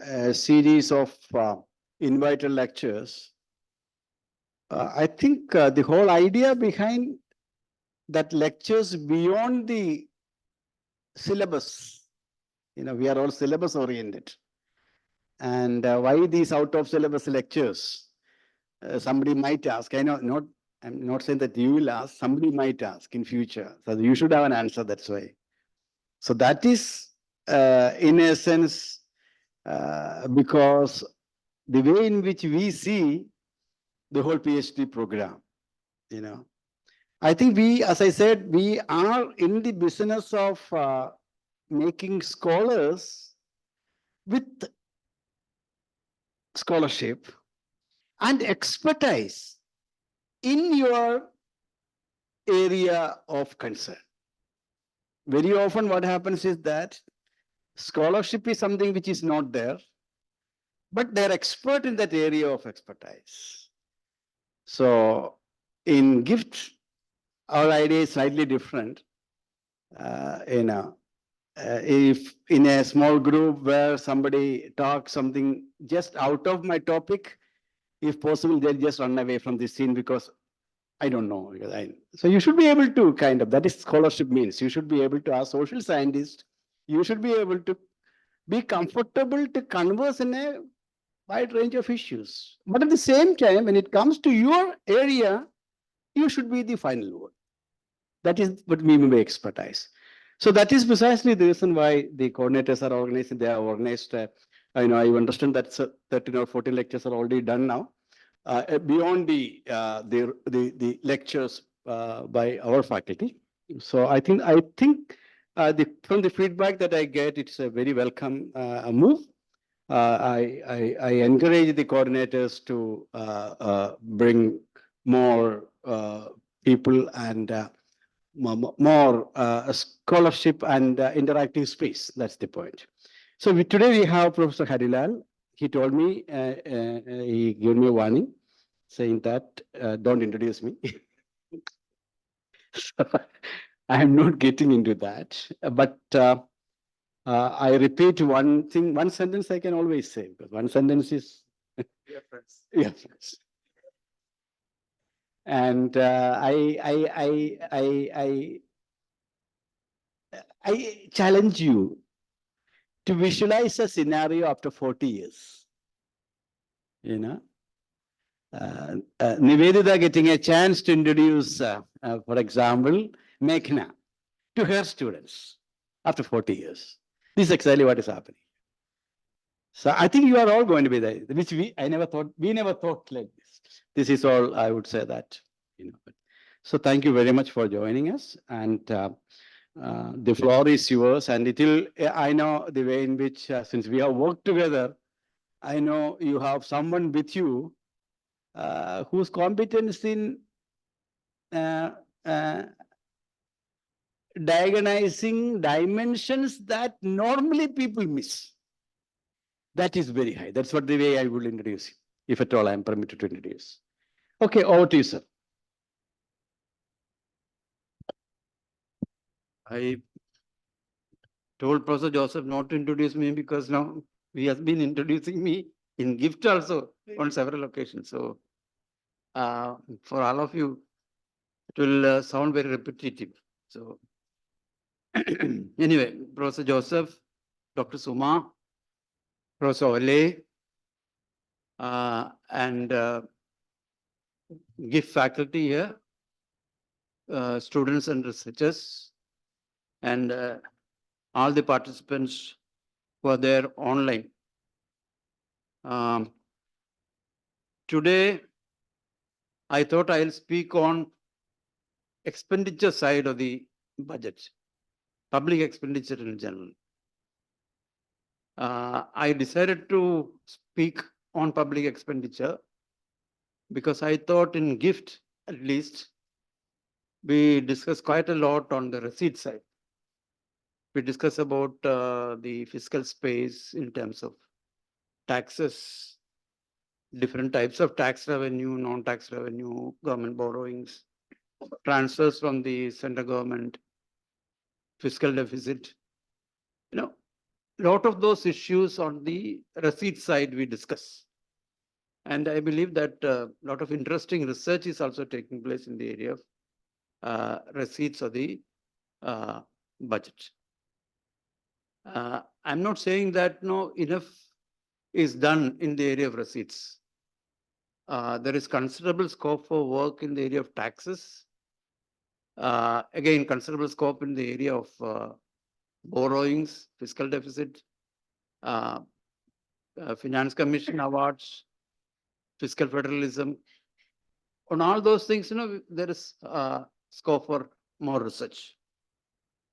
a series of invited lectures. I think the whole idea behind that lectures beyond the syllabus, we are all syllabus oriented. And why these out of syllabus lectures? Somebody might ask. I'm not saying that you will ask. Somebody might ask in future. So you should have an answer. That's why. So that is, in a sense, because the way in which we see the whole PhD program, I think as I said, we are in the business of making scholars with scholarship and expertise in your area of concern. Very often what happens is that scholarship is something which is not there, but they're expert in that area of expertise. So in GIFT, our idea is slightly different. If in a small group where somebody talks something just out of my topic, if possible, they'll just run away from the scene because I don't know. So you should be able to that is scholarship means. You should be able to, as social scientist, you should be able to be comfortable to converse in a wide range of issues. But at the same time, when it comes to your area, you should be the final word. That is what we mean by expertise. So that is precisely the reason why the coordinators are organizing. They are organized. I understand that 13 or 14 lectures are already done now. Beyond the lectures by our faculty. So I think from the feedback that I get, it's a very welcome move. I encourage the coordinators to bring more people and more scholarship and interactive space. That's the point. So today we have Professor Harilal. He told me, he gave me a warning saying that don't introduce me. So, I am not getting into that. But I repeat one thing, one sentence I can always say, because one sentence is Dear friends. yeah, friends. And I challenge you to visualize a scenario after 40 years. Nivedita getting a chance to introduce, for example, Meghna to her students after 40 years. This is exactly what is happening. So I think you are all going to be there, which we never thought like this. This is all I would say that, So thank you very much for joining us. And the floor is yours. And I know the way in which, since we have worked together, I know you have someone with you whose competence in diagnosing dimensions that normally people miss. That is very high. That's what the way I will introduce you, if at all I am permitted to introduce. Okay, over to you, sir. I told Professor Joseph not to introduce me because now he has been introducing me in gift also on several occasions. So for all of you, it will sound very repetitive. So anyway, Professor Joseph, Dr. Suma, Professor Ole, and gift faculty here, students and researchers, and all the participants who are there online. Today, I thought I'll speak on expenditure side of the budget, public expenditure in general. I decided to speak on public expenditure because I thought in gift, at least, we discussed quite a lot on the receipt side. We discussed about the fiscal space in terms of taxes, different types of tax revenue, non-tax revenue, government borrowings, transfers from the central government, fiscal deficit. lot of those issues on the receipt side we discuss. And I believe that a lot of interesting research is also taking place in the area of receipts of the budget. I'm not saying that no enough is done in the area of receipts. There is considerable scope for work in the area of taxes. Again, considerable scope in the area of borrowings, fiscal deficit, uh, finance commission awards, fiscal federalism. On all those things, there is scope for more research.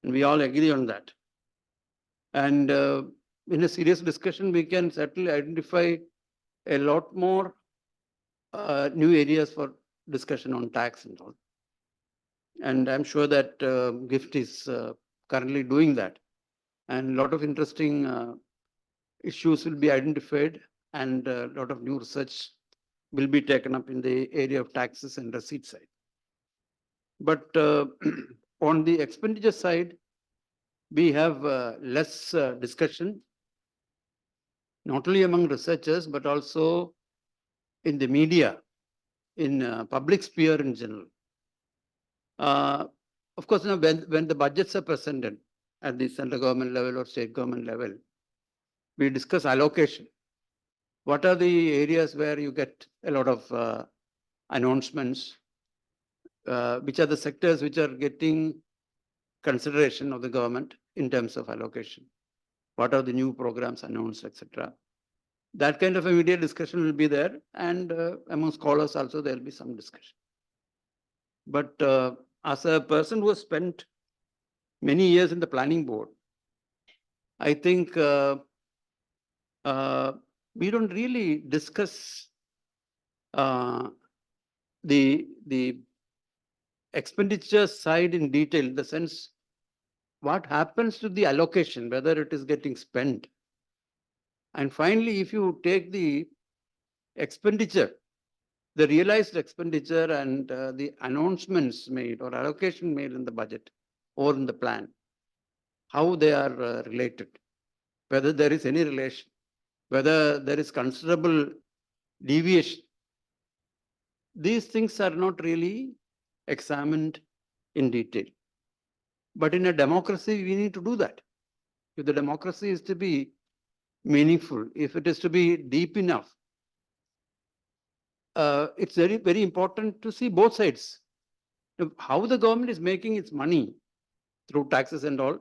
And we all agree on that. And in a serious discussion, we can certainly identify a lot more new areas for discussion on tax and all. And I'm sure that GIFT is currently doing that. And a lot of interesting issues will be identified, and a lot of new research will be taken up in the area of taxes and receipt side. But on the expenditure side, we have less discussion, not only among researchers, but also in the media, in public sphere in general. Of course, when the budgets are presented at the central government level or state government level, we discuss allocation. What are the areas where you get a lot of announcements? Which are the sectors which are getting consideration of the government in terms of allocation? What are the new programs announced, etc.? That kind of a media discussion will be there, and among scholars also there will be some discussion. But as a person who has spent many years in the planning board, I think we don't really discuss the expenditure side in detail, in the sense what happens to the allocation, whether it is getting spent. And finally, if you take the expenditure, the realized expenditure and the announcements made or allocation made in the budget or in the plan, how they are related, whether there is any relation, whether there is considerable deviation. These things are not really examined in detail. But in a democracy, we need to do that. If the democracy is to be meaningful, if it is to be deep enough, it's very, very important to see both sides. How the government is making its money through taxes and all,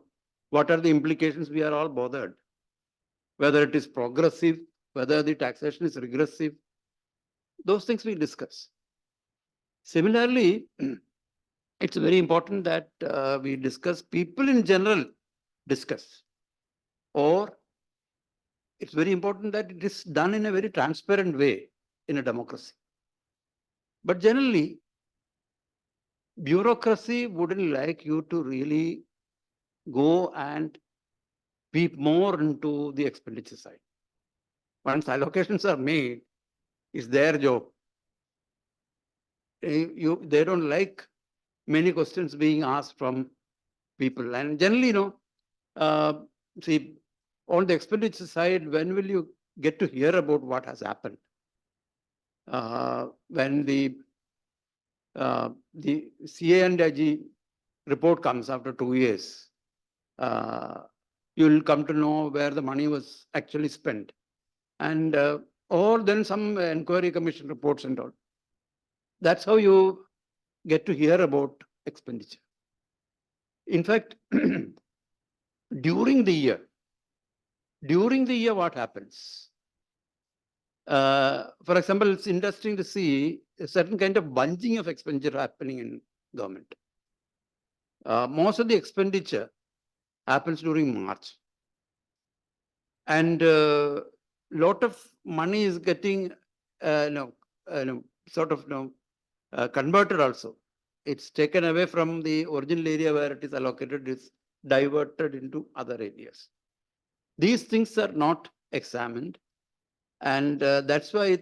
what are the implications? We are all bothered. Whether it is progressive, whether the taxation is regressive, those things we discuss. Similarly, it's very important that we discuss, people in general discuss, or it's very important that it is done in a very transparent way in a democracy. But generally, bureaucracy wouldn't like you to really go and peep more into the expenditure side. Once allocations are made, it's their job. They don't like many questions being asked from people. And generally, see, on the expenditure side, when will you get to hear about what has happened? When the CA and IG report comes after 2 years, you'll come to know where the money was actually spent. And or then some inquiry commission reports and all. That's how you get to hear about expenditure. In fact, during the year, what happens? For example, it's interesting to see a certain kind of bunging of expenditure happening in government. Most of the expenditure happens during March. And lot of money is getting converted also. It's taken away from the original area where it is allocated, it's diverted into other areas. These things are not examined, and that's why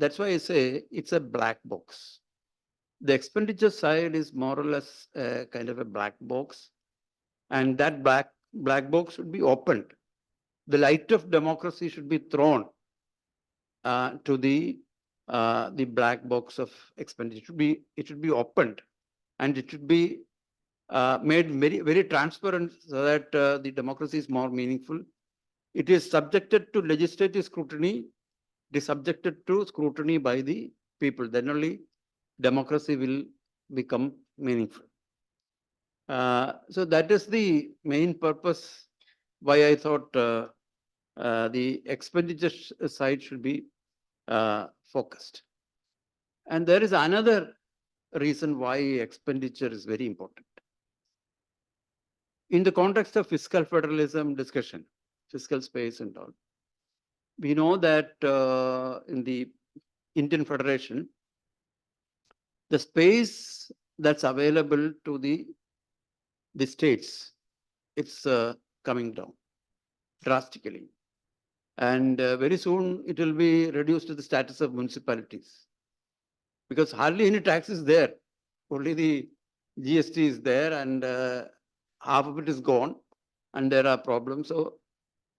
I say it's a black box. The expenditure side is more or less kind of a black box, and that black box should be opened. the light of democracy should be thrown to the black box of expenditure. It should be opened, and it should be made very transparent, so that the democracy is more meaningful. It is subjected to legislative scrutiny. It is subjected to scrutiny by the people. Then only democracy will become meaningful. So that is the main purpose why I thought the expenditure side should be focused. And there is another reason why expenditure is very important. In the context of fiscal federalism discussion, fiscal space and all, we know that in the Indian Federation, the space that's available to the states, it's coming down drastically. And very soon it will be reduced to the status of municipalities, because hardly any tax is there. Only the GST is there, and half of it is gone, and there are problems. So,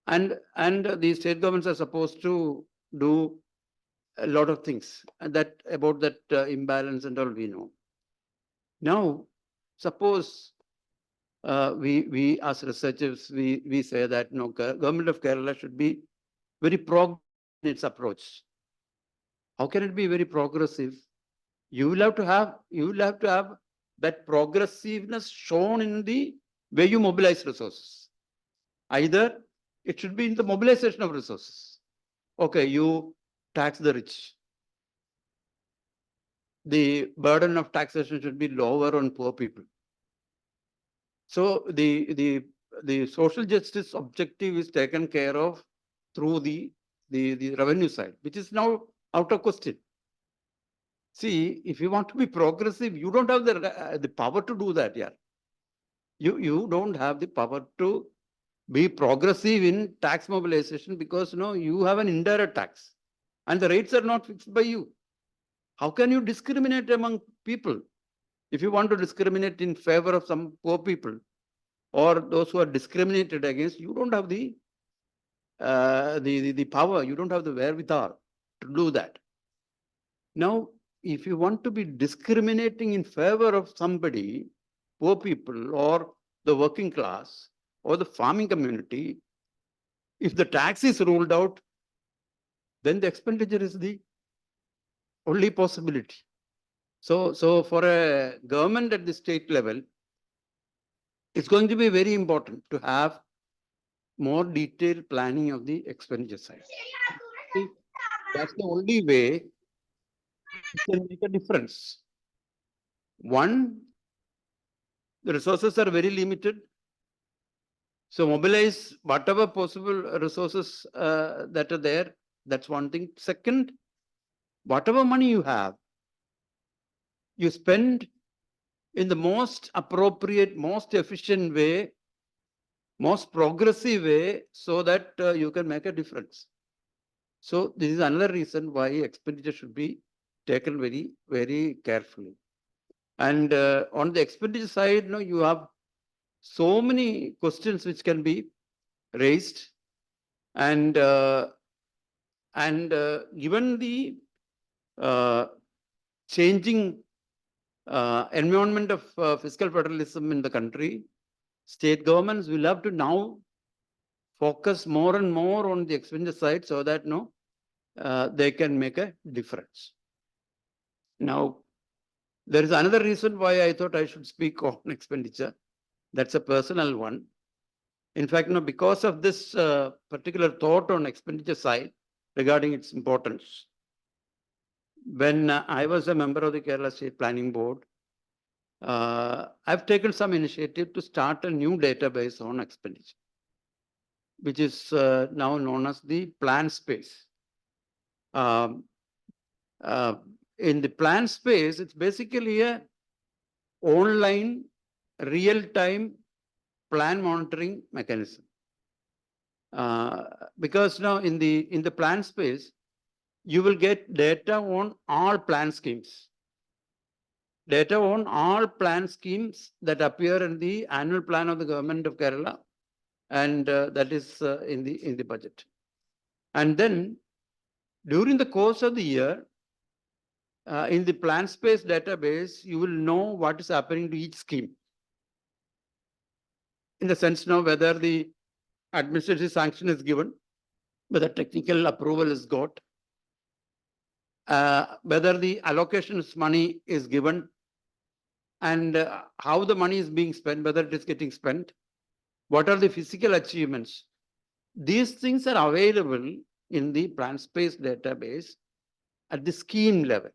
and the state governments are supposed to do a lot of things, and that about that imbalance and all we know. Now, suppose we as researchers, we say that no, government of Kerala should be very progressive in its approach. How can it be very progressive? You will have to have that progressiveness shown in the way you mobilize resources. Either it should be in the mobilization of resources. Okay, you tax the rich. The burden of taxation should be lower on poor people. So the social justice objective is taken care of through the revenue side, which is now out of question. See, if you want to be progressive, you don't have the power to do that. Yeah, you don't have the power to be progressive in tax mobilization, because you have an indirect tax, and the rates are not fixed by you. How can you discriminate among people? If you want to discriminate in favor of some poor people or those who are discriminated against, you don't have the power. You don't have the wherewithal to do that. Now, if you want to be discriminating in favor of somebody, poor people or the working class or the farming community, if the tax is ruled out, then the expenditure is the only possibility. So for a government at the state level, it's going to be very important to have more detailed planning of the expenditure side. That's the only way it can make a difference. One, the resources are very limited. So mobilize whatever possible resources that are there. That's one thing. Second, whatever money you have, you spend in the most appropriate, most efficient way, most progressive way, so that you can make a difference. So this is another reason why expenditure should be taken very, very carefully. And on the expenditure side, you have so many questions which can be raised, and given the changing environment of fiscal federalism in the country, state governments will have to now focus more and more on the expenditure side, so that they can make a difference. Now, there is another reason why I thought I should speak on expenditure. That's a personal one. In fact, because of this particular thought on expenditure side regarding its importance, when I was a member of the Kerala State Planning Board, I've taken some initiative to start a new database on expenditure, which is now known as the plan space. In the plan space, it's basically a online real-time plan monitoring mechanism. Because now in the plan space, you will get data on all plan schemes. Data on all plan schemes that appear in the annual plan of the government of Kerala and that is in the budget. And then during the course of the year, in the plan space database, you will know what is happening to each scheme. In the sense now whether the administrative sanction is given, whether technical approval is got, whether the allocations money is given, and how the money is being spent, whether it is getting spent, what are the physical achievements. These things are available in the plan space database at the scheme level.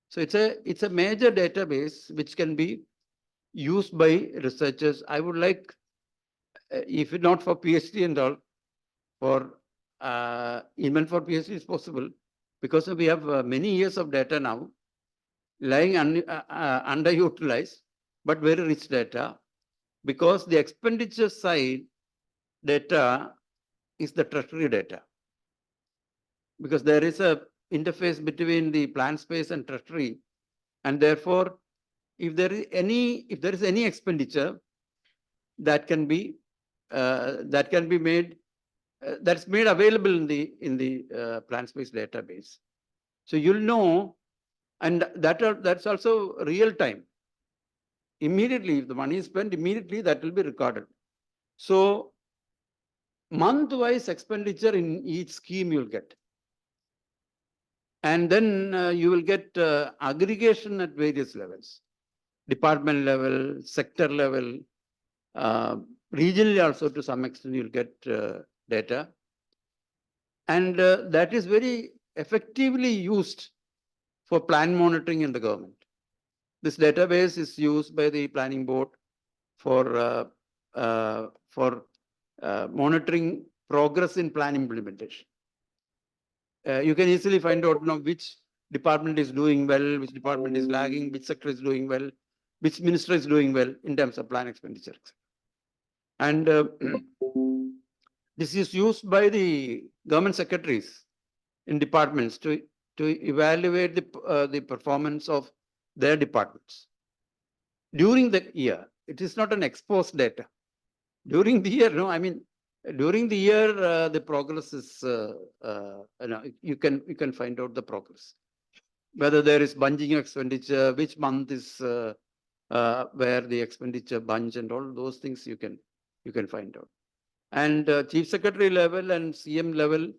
So it's a major database which can be used by researchers. I would like, if not for PhD and all, for even for PhD is possible, because we have many years of data now lying underutilized, but very rich data, because the expenditure side data is the treasury data. Because there is a interface between the plan space and treasury, and therefore, if there is any expenditure that can be made, that's made available in the plan space database. So you'll know, and that's also real time. Immediately, if the money is spent, immediately that will be recorded. So month-wise expenditure in each scheme you'll get. And then you will get aggregation at various levels, department level, sector level, regionally also to some extent you'll get data. And that is very effectively used for plan monitoring in the government. This database is used by the planning board for monitoring progress in plan implementation. You can easily find out which department is doing well, which department is lagging, which sector is doing well, which minister is doing well in terms of plan expenditure. And this is used by the government secretaries in departments to evaluate the performance of their departments. During the year, it is not an ex post data. During the year, during the year, the progress is, you can find out the progress. Whether there is bunching expenditure, which month is where the expenditure bunch, and all those things you can find out. And chief secretary level and CM level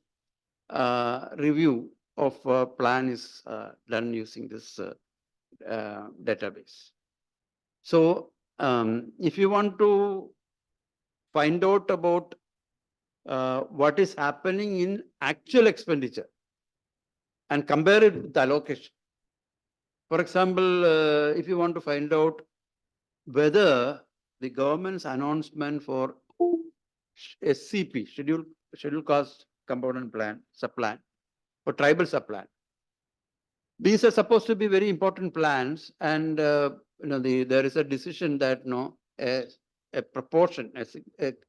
review of plan is done using this database. So if you want to find out about what is happening in actual expenditure and compare it with the allocation. For example, if you want to find out whether the government's announcement for SCP, Schedule Cost Component Plan, subplan, or tribal subplan, these are supposed to be very important plans, and there is a decision that a proportion,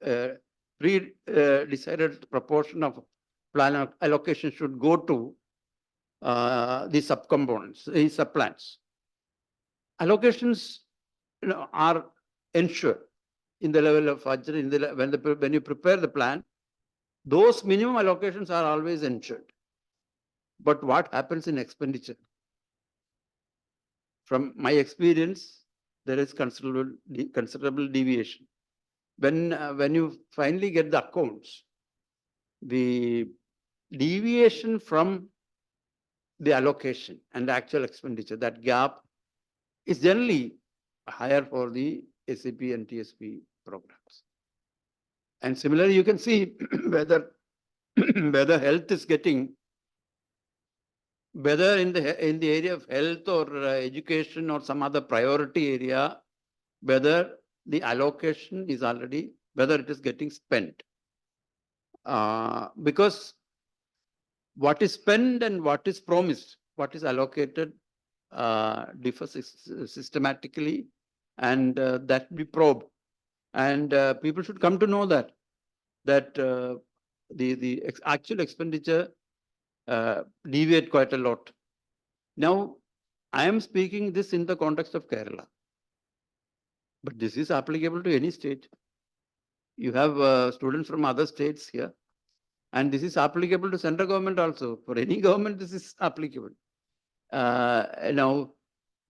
a pre-decided proportion of plan allocation should go to the subcomponents, the subplans. Allocations are ensured in the level of budget. When you prepare the plan, those minimum allocations are always ensured. But what happens in expenditure? From my experience, there is considerable deviation. When you finally get the accounts, the deviation from the allocation and the actual expenditure, that gap is generally higher for the SAP and TSP programs. And similarly, you can see whether health is getting, whether in the area of health or education or some other priority area, whether the allocation is already, whether it is getting spent. Because what is spent and what is promised, what is allocated, differs systematically, and that be probed. And people should come to know that the actual expenditure deviate quite a lot. Now, I am speaking this in the context of Kerala, but this is applicable to any state. You have students from other states here. And this is applicable to central government also. For any government, this is applicable. Now,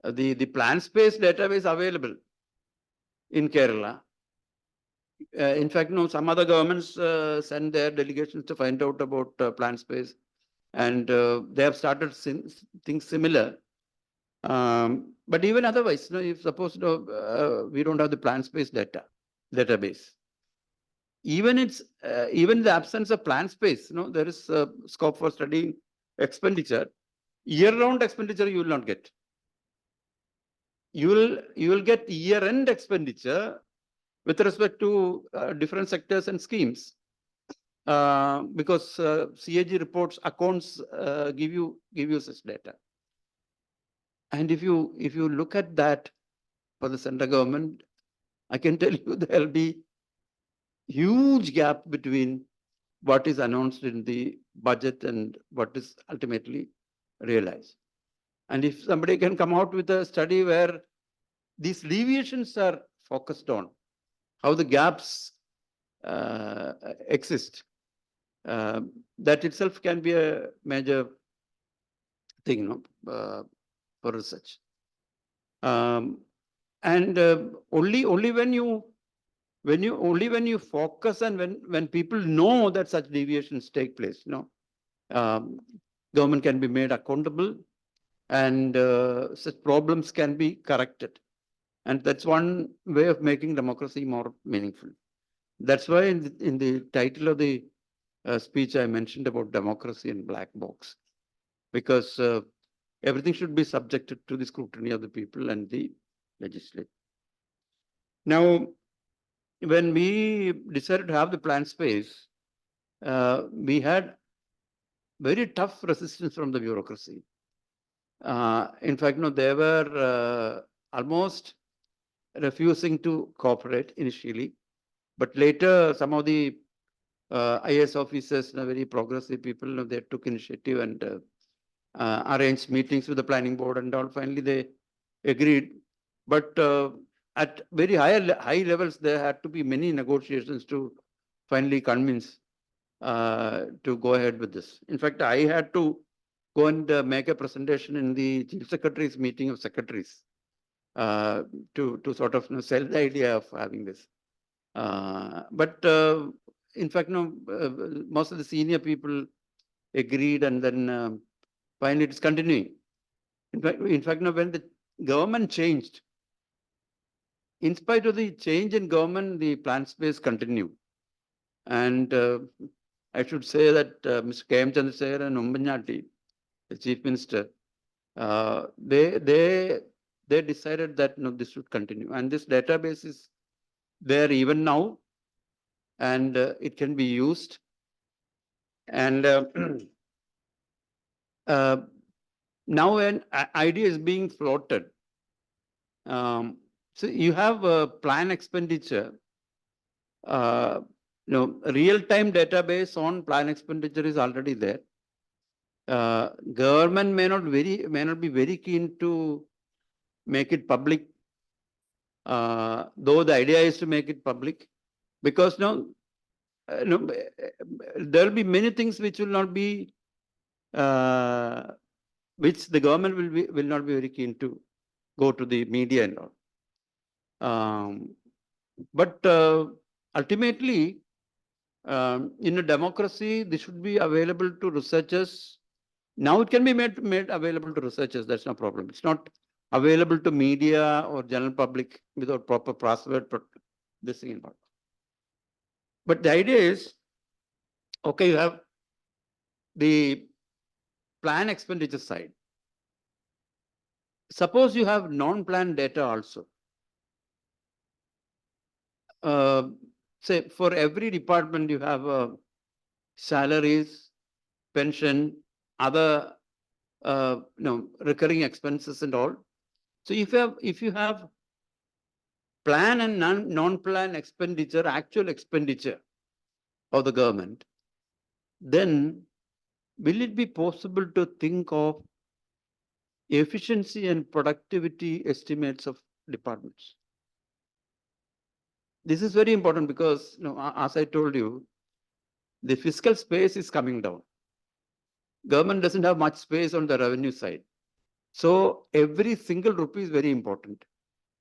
the plan space database available in Kerala. In fact, no, some other governments send their delegations to find out about plan space, and they have started things similar. But even otherwise, if suppose we don't have the plan space database, even the absence of plan space, there is scope for studying expenditure. Year-round expenditure you will not get. You will get year-end expenditure with respect to different sectors and schemes, because CAG reports accounts give you such data. And if you look at that for the central government, I can tell you there will be huge gap between what is announced in the budget and what is ultimately realized. And if somebody can come out with a study where these deviations are focused on, how the gaps exist, that itself can be a major thing, for research. And only when you focus and when people know that such deviations take place, government can be made accountable, and such problems can be corrected. And that's one way of making democracy more meaningful. That's why in the title of the speech I mentioned about democracy and black box, because everything should be subjected to the scrutiny of the people and the legislature. Now, when we decided to have the plan space, we had very tough resistance from the bureaucracy. In fact, they were almost refusing to cooperate initially, but later some of the IAS officers, very progressive people, they took initiative and arranged meetings with the planning board and all. Finally, they agreed. But at very high levels, there had to be many negotiations to finally convince to go ahead with this. In fact, I had to go and make a presentation in the chief secretary's meeting of secretaries to sort of sell the idea of having this. But in fact, most of the senior people agreed, and then finally it's continuing. In fact, when the government changed, in spite of the change in government, the plan space continued. And I should say that Mr. K.M. Chandrasekhar and Umbanyati, the chief minister, they decided that this should continue. And this database is there even now, and it can be used. And now an idea is being floated. So you have a plan expenditure. Real-time database on plan expenditure is already there. Government may not be very keen to make it public, though the idea is to make it public, because there will be many things which will not be, which the government will not be very keen to go to the media and all. But ultimately, in a democracy, this should be available to researchers. Now it can be made available to researchers. That's no problem. It's not available to media or general public without proper password. This thing involved. But the idea is, okay, you have the plan expenditure side. Suppose you have non-plan data also. Say for every department you have salaries, pension, other recurring expenses and all. So if you have plan and non-plan expenditure, actual expenditure of the government, then will it be possible to think of efficiency and productivity estimates of departments? This is very important because, as I told you, the fiscal space is coming down. Government doesn't have much space on the revenue side. So every single rupee is very important.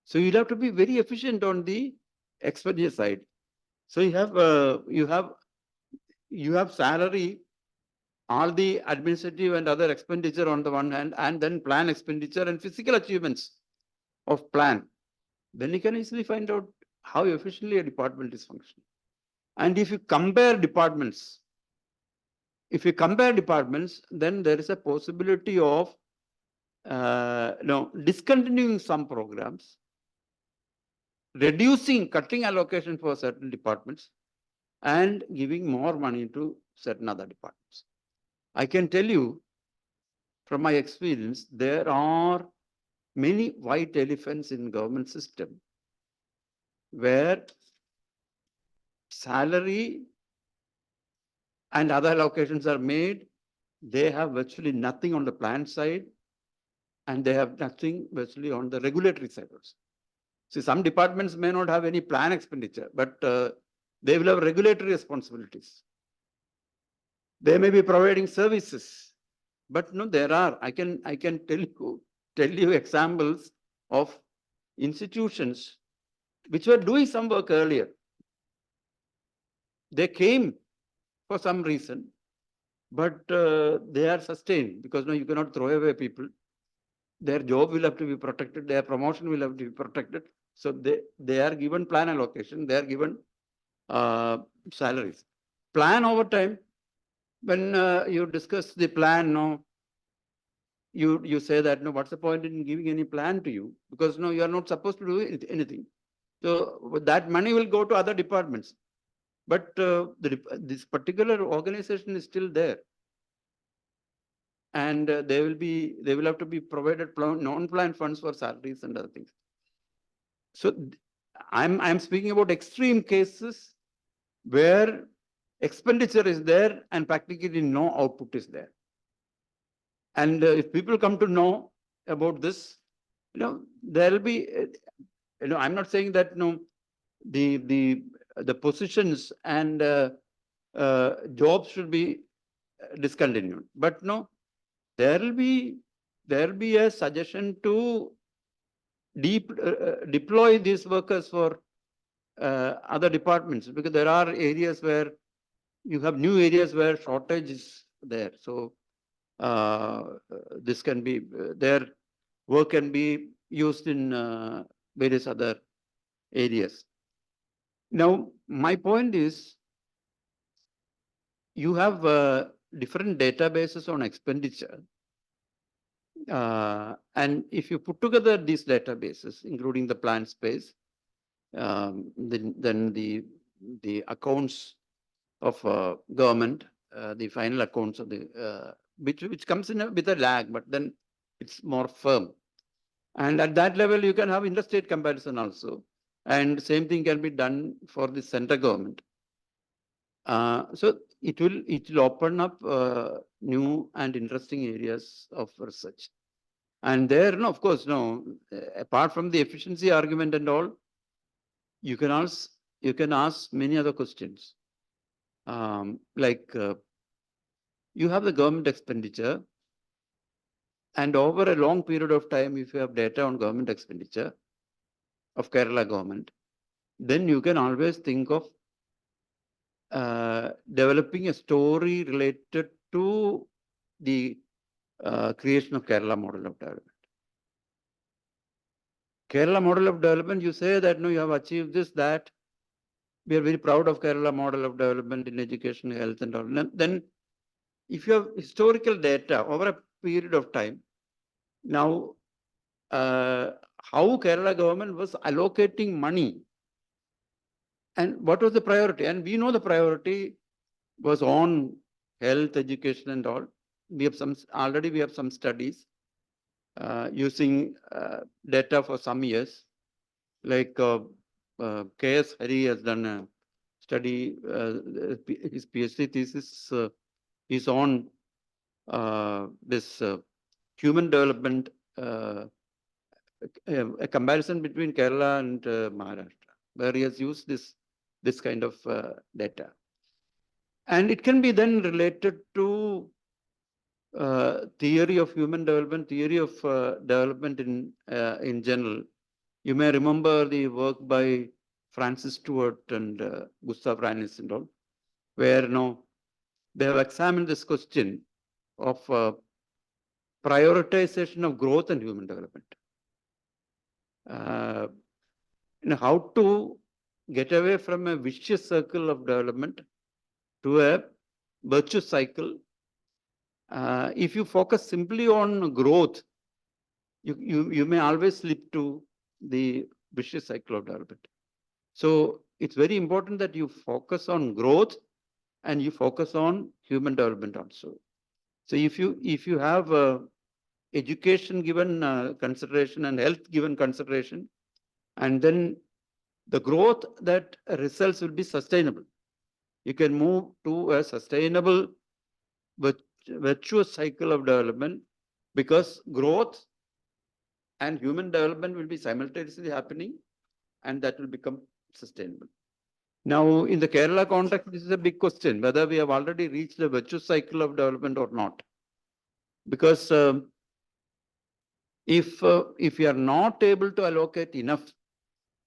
So you'll have to be very efficient on the expenditure side. So you have salary, all the administrative and other expenditure on the one hand, and then plan expenditure and physical achievements of plan. Then you can easily find out how efficiently a department is functioning. And if you compare departments, then there is a possibility of discontinuing some programs, cutting allocation for certain departments, and giving more money to certain other departments. I can tell you from my experience, there are many white elephants in government system where salary and other allocations are made. They have virtually nothing on the plan side, and they have nothing virtually on the regulatory side also. See, some departments may not have any plan expenditure, but they will have regulatory responsibilities. They may be providing services, but no, there are. I can tell you examples of institutions which were doing some work earlier. They came for some reason, but they are sustained because you cannot throw away people. Their job will have to be protected. Their promotion will have to be protected. So they are given plan allocation. They are given salaries. Plan over time. When you discuss the plan, you say that what's the point in giving any plan to you, because you are not supposed to do anything. So that money will go to other departments, but this particular organization is still there, and they will have to be provided non-plan funds for salaries and other things. So I'm speaking about extreme cases where expenditure is there and practically no output is there. And if people come to know about this, there will be, I'm not saying that the positions and jobs should be discontinued, but there will be a suggestion to deploy these workers for other departments, because there are areas where you have new areas where shortage is there. So this can be their work can be used in various other areas. Now, my point is, you have different databases on expenditure. And if you put together these databases, including the plan space, then the accounts of government, the final accounts of the which comes in with a lag, but then it's more firm. And at that level, you can have interstate comparison also. And same thing can be done for the central government. So it will open up new and interesting areas of research. And there, of course, apart from the efficiency argument and all, you can ask many other questions. Like you have the government expenditure, and over a long period of time, if you have data on government expenditure of Kerala government, then you can always think of developing a story related to the creation of Kerala model of development. Kerala model of development, you say that you have achieved this, that. We are very proud of Kerala model of development in education, health, and all. Then, if you have historical data over a period of time, now how Kerala government was allocating money and what was the priority? And we know the priority was on health, education, and all. We have some studies using data for some years, like K.S. Hari has done a study. His PhD thesis is on this human development, a comparison between Kerala and Maharashtra. where he has used this kind of data. And it can be then related to theory of human development, theory of development in general. You may remember the work by Francis Stewart and Gustav Reines and all, where they have examined this question of prioritization of growth and human development. How to get away from a vicious circle of development to a virtuous cycle. If you focus simply on growth, you may always slip to the vicious cycle of development. So it's very important that you focus on growth and you focus on human development also. So if you have education given consideration and health given consideration, and then the growth that results will be sustainable. You can move to a sustainable virtuous cycle of development, because growth and human development will be simultaneously happening, and that will become sustainable. Now, in the Kerala context, this is a big question, whether we have already reached the virtuous cycle of development or not. Because if we are not able to allocate enough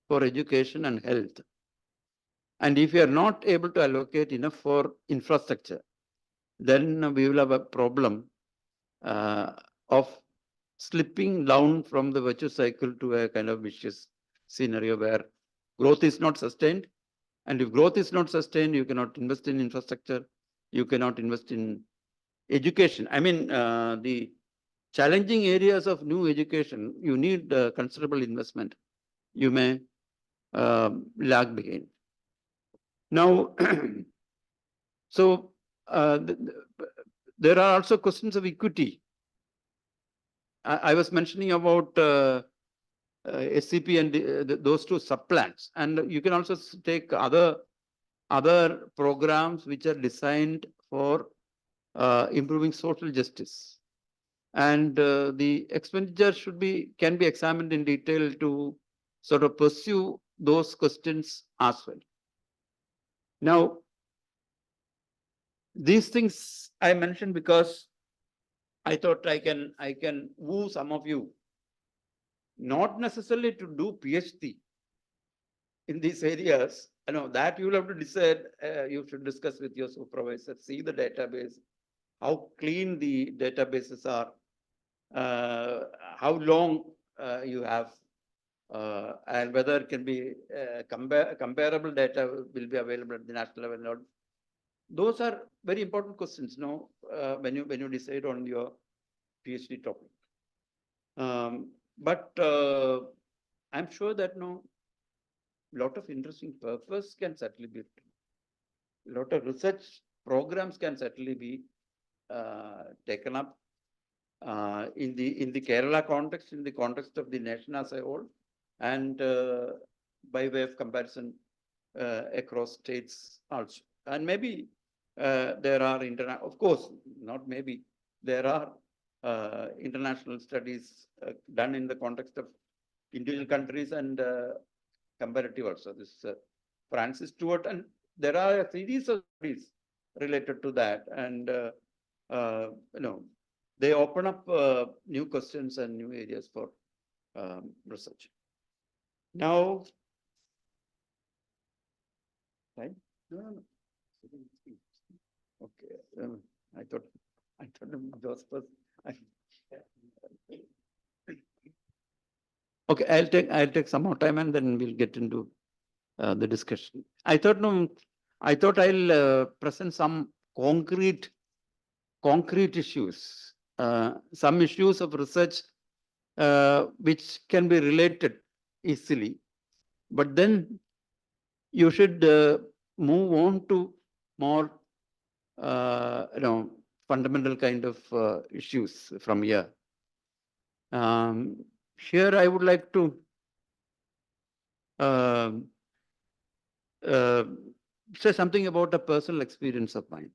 for education and health, and if we are not able to allocate enough for infrastructure, then we will have a problem of slipping down from the virtuous cycle to a kind of vicious scenario where growth is not sustained. And if growth is not sustained, you cannot invest in infrastructure, you cannot invest in education. I mean, the challenging areas of new education, you need considerable investment. You may lag behind. Now, so there are also questions of equity. I was mentioning about SCP and those two sub-plans, and you can also take other programs which are designed for improving social justice, and the expenditure can be examined in detail to sort of pursue those questions as well. Now, these things I mentioned because I thought I can woo some of you, not necessarily to do PhD in these areas. I know that you will have to decide. You should discuss with your supervisor, see the database, how clean the databases are, how long you have, and whether it can be comparable data will be available at the national level. Those are very important questions, when you decide on your PhD topic. But I'm sure that lot of interesting purpose can certainly be written. A lot of research programs can certainly be taken up in the Kerala context, in the context of the nation as a whole, and by way of comparison across states also. And maybe there are of course, not maybe, there are international studies done in the context of individual countries and comparative also. This Francis Stewart, and there are a series of studies related to that, and they open up new questions and new areas for research. Now, right? No. Okay. I thought Joseph was. Okay, I'll take some more time and then we'll get into the discussion. I thought I'll present some concrete issues, some issues of research which can be related easily, but then you should move on to more fundamental kind of issues from here. Here I would like to say something about a personal experience of mine.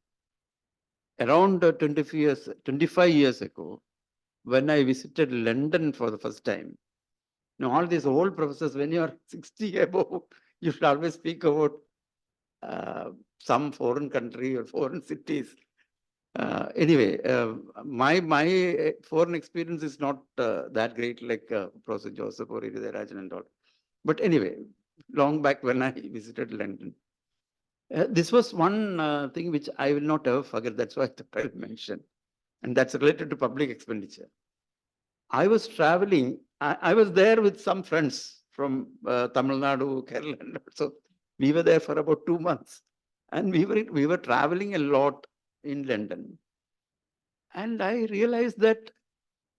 Around 25 years ago, when I visited London for the first time, all these old professors, when you are 60 above, you should always speak about some foreign country or foreign cities. Anyway, my foreign experience is not that great like Professor Joseph or Iridarajan and all. But anyway, long back when I visited London, this was one thing which I will not ever forget. That's why I will mention, and that's related to public expenditure. I was traveling. I was there with some friends from Tamil Nadu, Kerala, and so we were there for about 2 months, and we were traveling a lot in London. And I realized that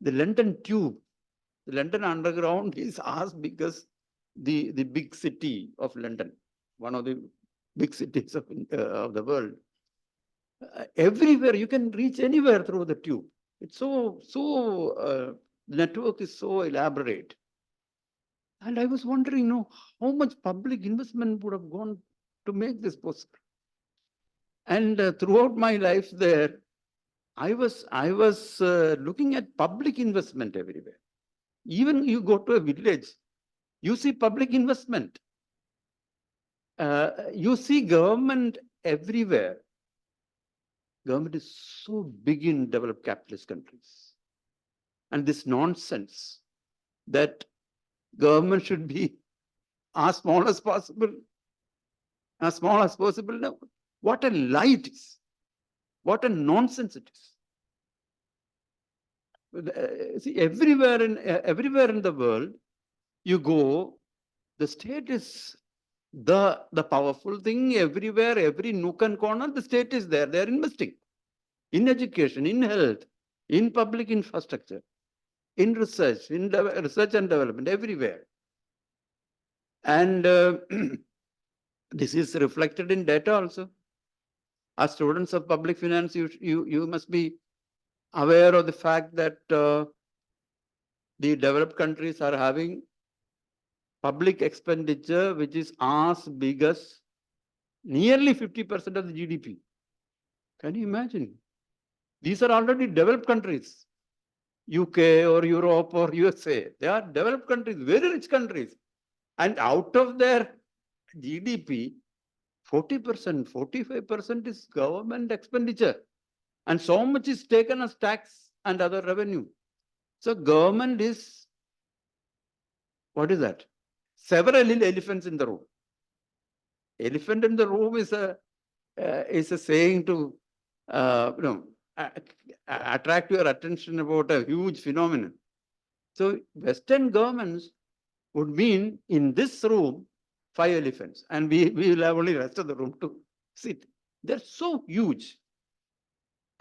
the London Tube, the London Underground is as big as the big city of London, one of the big cities of the world. Everywhere, you can reach anywhere through the tube. It's the network is so elaborate. And I was wondering, how much public investment would have gone to make this possible? And throughout my life there, I was looking at public investment everywhere. Even you go to a village, you see public investment. You see government everywhere. Government is so big in developed capitalist countries. And this nonsense that government should be as small as possible, as small as possible. No, what a lie it is. What a nonsense it is. See, everywhere in the world you go, the state is the powerful thing everywhere, every nook and corner, the state is there. They are investing in education, in health, in public infrastructure, in research, research and development, everywhere. And this is reflected in data also. As students of public finance, you must be aware of the fact that the developed countries are having public expenditure which is as big as nearly 50% of the GDP. Can you imagine? These are already developed countries, UK or Europe or USA. They are developed countries, very rich countries. And out of their GDP, 40%, 45% is government expenditure. And so much is taken as tax and other revenue. So government is, what is that? Several elephants in the room. Elephant in the room is a saying to attract your attention about a huge phenomenon. So Western governments would mean in this room 5 elephants, and we will have only rest of the room to sit. They're so huge.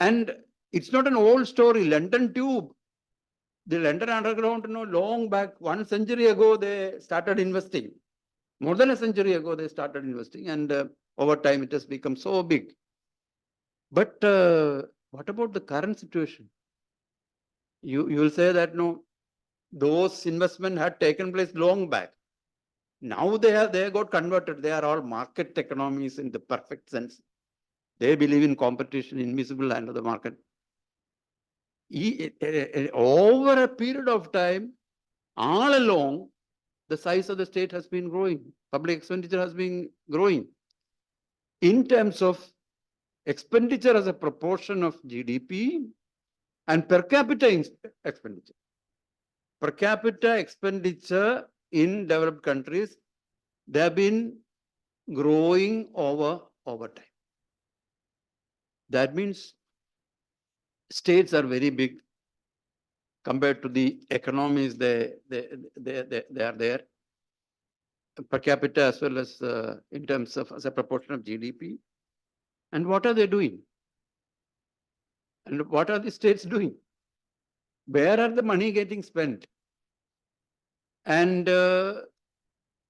And it's not an old story. London Tube, the London Underground, long back, 1 century ago, they started investing. More than a century ago, they started investing, and over time it has become so big. But what about the current situation? You will say that no, those investment had taken place long back. Now they got converted. They are all market economies in the perfect sense. They believe in competition, invisible hand of the market. Over a period of time, all along, the size of the state has been growing. Public expenditure has been growing. In terms of expenditure as a proportion of GDP and per capita expenditure. Per capita expenditure in developed countries, they have been growing over time. That means states are very big compared to the economies they are there. Per capita as well as in terms of as a proportion of GDP. And what are they doing? And what are the states doing? Where are the money getting spent? And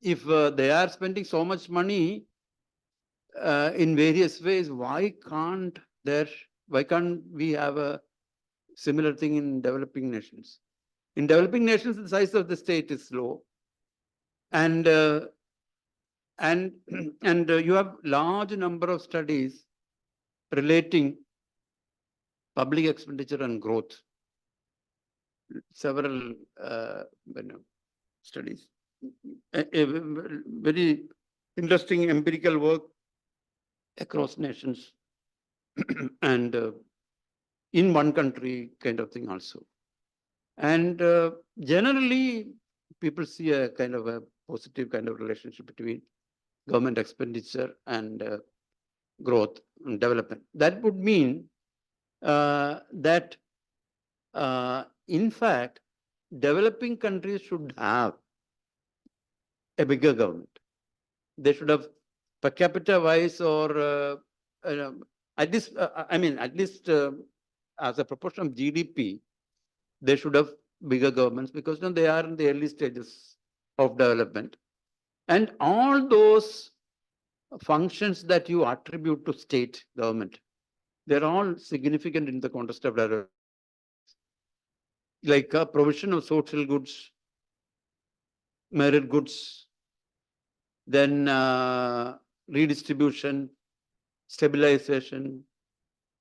if they are spending so much money in various ways, why can't we have a similar thing in developing nations? In developing nations, the size of the state is low, and you have large number of studies relating public expenditure and growth. Several studies. Very interesting empirical work across nations and in one country kind of thing also. And generally, people see a kind of a positive kind of relationship between government expenditure and growth and development. That would mean that, in fact, developing countries should have a bigger government. They should have per capita wise or at least, at least as a proportion of GDP, they should have bigger governments because they are in the early stages of development. And all those functions that you attribute to state government, they're all significant in the context of development. Like provision of social goods, merit goods, then redistribution, stabilization.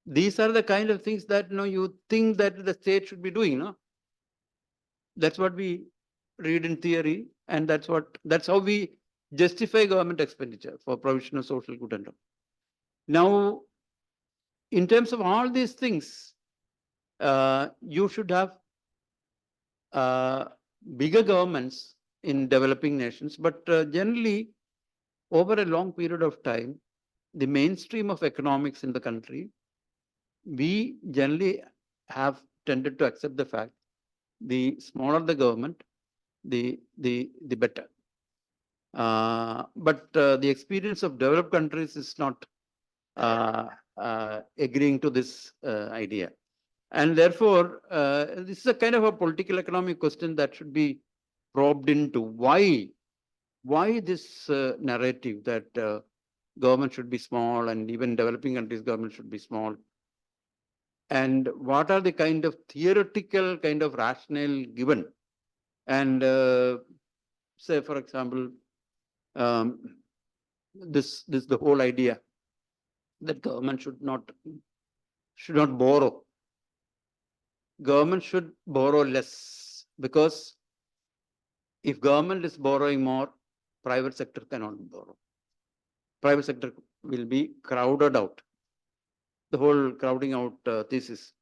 These are the kind of things that you think that the state should be doing. That's what we read in theory, and that's how we justify government expenditure for provision of social good and all. Now, in terms of all these things, you should have bigger governments in developing nations, but generally, over a long period of time, the mainstream of economics in the country, we generally have tended to accept the fact the smaller the government, the better. But the experience of developed countries is not agreeing to this idea. And therefore, this is a kind of a political economic question that should be probed into. Why this narrative that government should be small and even developing countries government should be small? And what are the kind of theoretical kind of rationale given? And say, for example, this the whole idea that government should not borrow. Government should borrow less, because if government is borrowing more, private sector cannot borrow. Private sector will be crowded out. The whole crowding out thesis.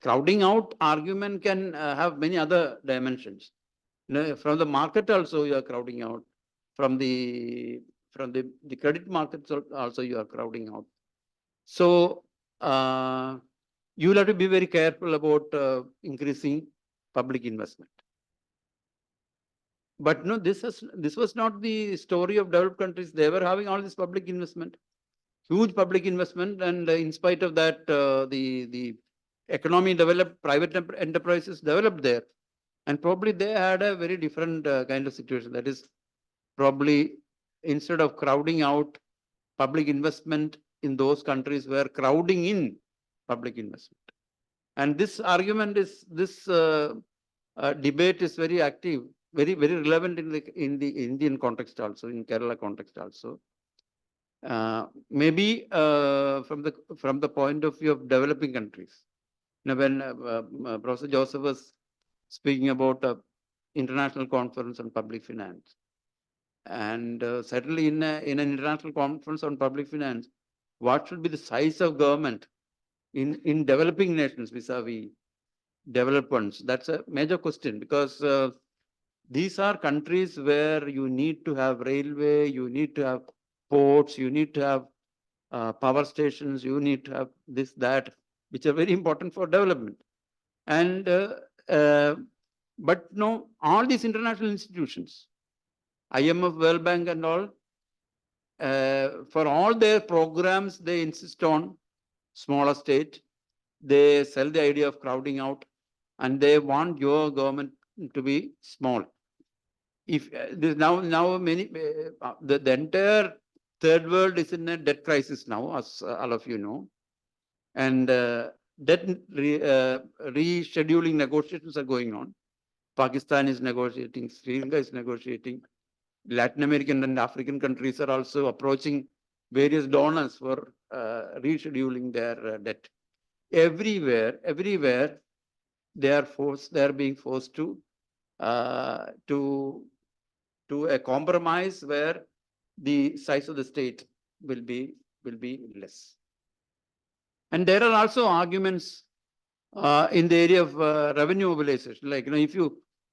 Crowding out argument can have many other dimensions. From the market also you are crowding out. From the credit markets also you are crowding out. So you will have to be very careful about increasing public investment. But no, this was not the story of developed countries. They were having all this public investment, huge public investment, and in spite of that, the economy developed, private enterprises developed there, and probably they had a very different kind of situation. That is, probably instead of crowding out public investment in those countries, were crowding in public investment. And this argument is debate is very active, very relevant in the Indian context also, in Kerala context also. Maybe from the point of view of developing countries. When Professor Joseph was speaking about international conference on public finance, and certainly in an international conference on public finance, what should be the size of government in developing nations vis-a-vis developed ones? That's a major question, because these are countries where you need to have railway, you need to have ports, you need to have power stations, you need to have this, that, which are very important for development. And but no, all these international institutions, IMF, World Bank and all, for all their programs, they insist on smaller state. They sell the idea of crowding out, and they want your government to be small. If there's now many the entire third world is in a debt crisis now, as all of you know, and debt rescheduling negotiations are going on. Pakistan is negotiating, Sri Lanka is negotiating, Latin American and African countries are also approaching various donors for rescheduling their debt. Everywhere, they are being forced to a compromise where the size of the state will be less. And there are also arguments in the area of revenue mobilization. Like, if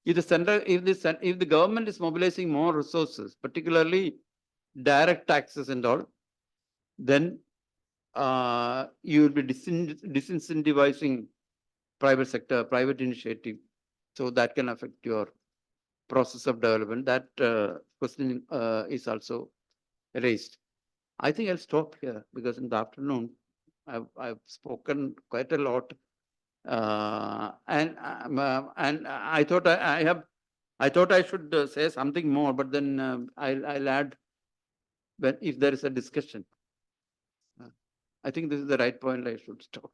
the government is mobilizing more resources, particularly direct taxes and all, then you will be disincentivizing private sector, private initiative. So that can affect your process of development. That question is also raised. I think I'll stop here because in the afternoon I've spoken quite a lot, and I thought I thought I should say something more, but then I'll add if there is a discussion. I think this is the right point. I should stop.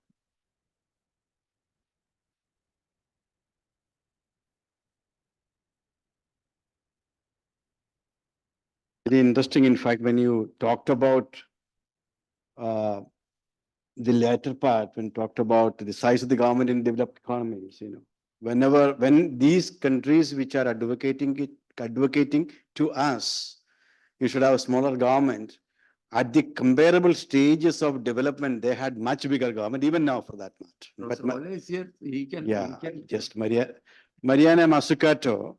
Very interesting, in fact, when you talked about uh, the latter part, when talked about the size of the government in developed economies, when these countries which are advocating to us, you should have a smaller government. At the comparable stages of development, they had much bigger government, even now for that matter. But always here, he can. Just Mariana Mazzucato,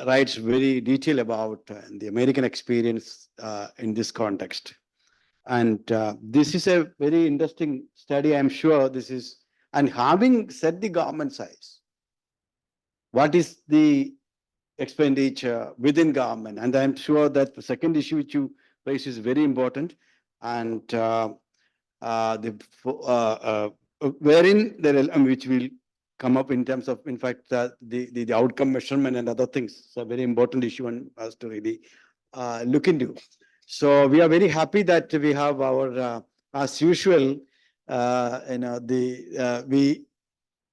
writes very detail about the American experience in this context. And this is a very interesting study, I'm sure this is, and having set the government size, what is the expenditure within government? And I'm sure that the second issue which you raise is very important. And wherein which will come up in terms of, in fact, the outcome measurement and other things. It's a very important issue and has to really look into. So we are very happy that we have our, as usual, the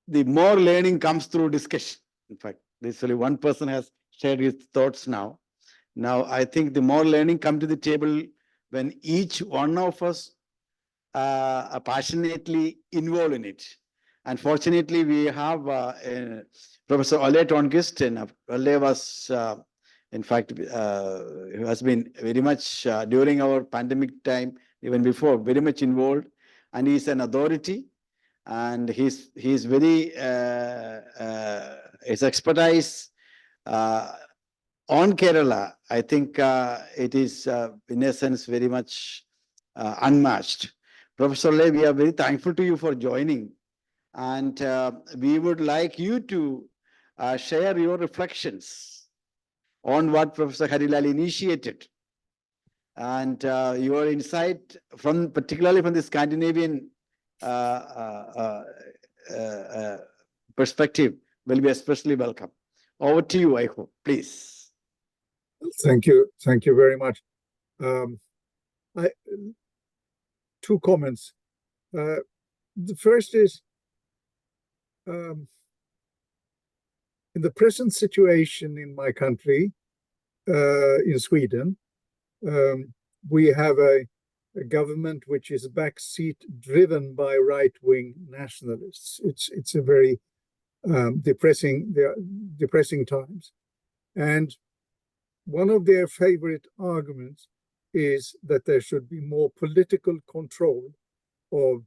more learning comes through discussion. In fact, this only one person has shared his thoughts now. Now, I think the more learning come to the table when each one of us are passionately involved in it. And fortunately, we have Professor Ole Tonquist, and Ole was, in fact, has been very much during our pandemic time, even before, very much involved, and he's an authority, and he's very his expertise on Kerala. I think it is in essence very much unmatched. Professor Le, we are very thankful to you for joining, and we would like you to share your reflections on what Professor Harilal initiated, and your insight from particularly from the Scandinavian perspective will be especially welcome. Over to you, I hope, please. Thank you very much. Two comments. The first is, in the present situation in my country, in Sweden, we have a government which is backseat driven by right-wing nationalists. It's a very depressing times. And one of their favorite arguments is that there should be more political control of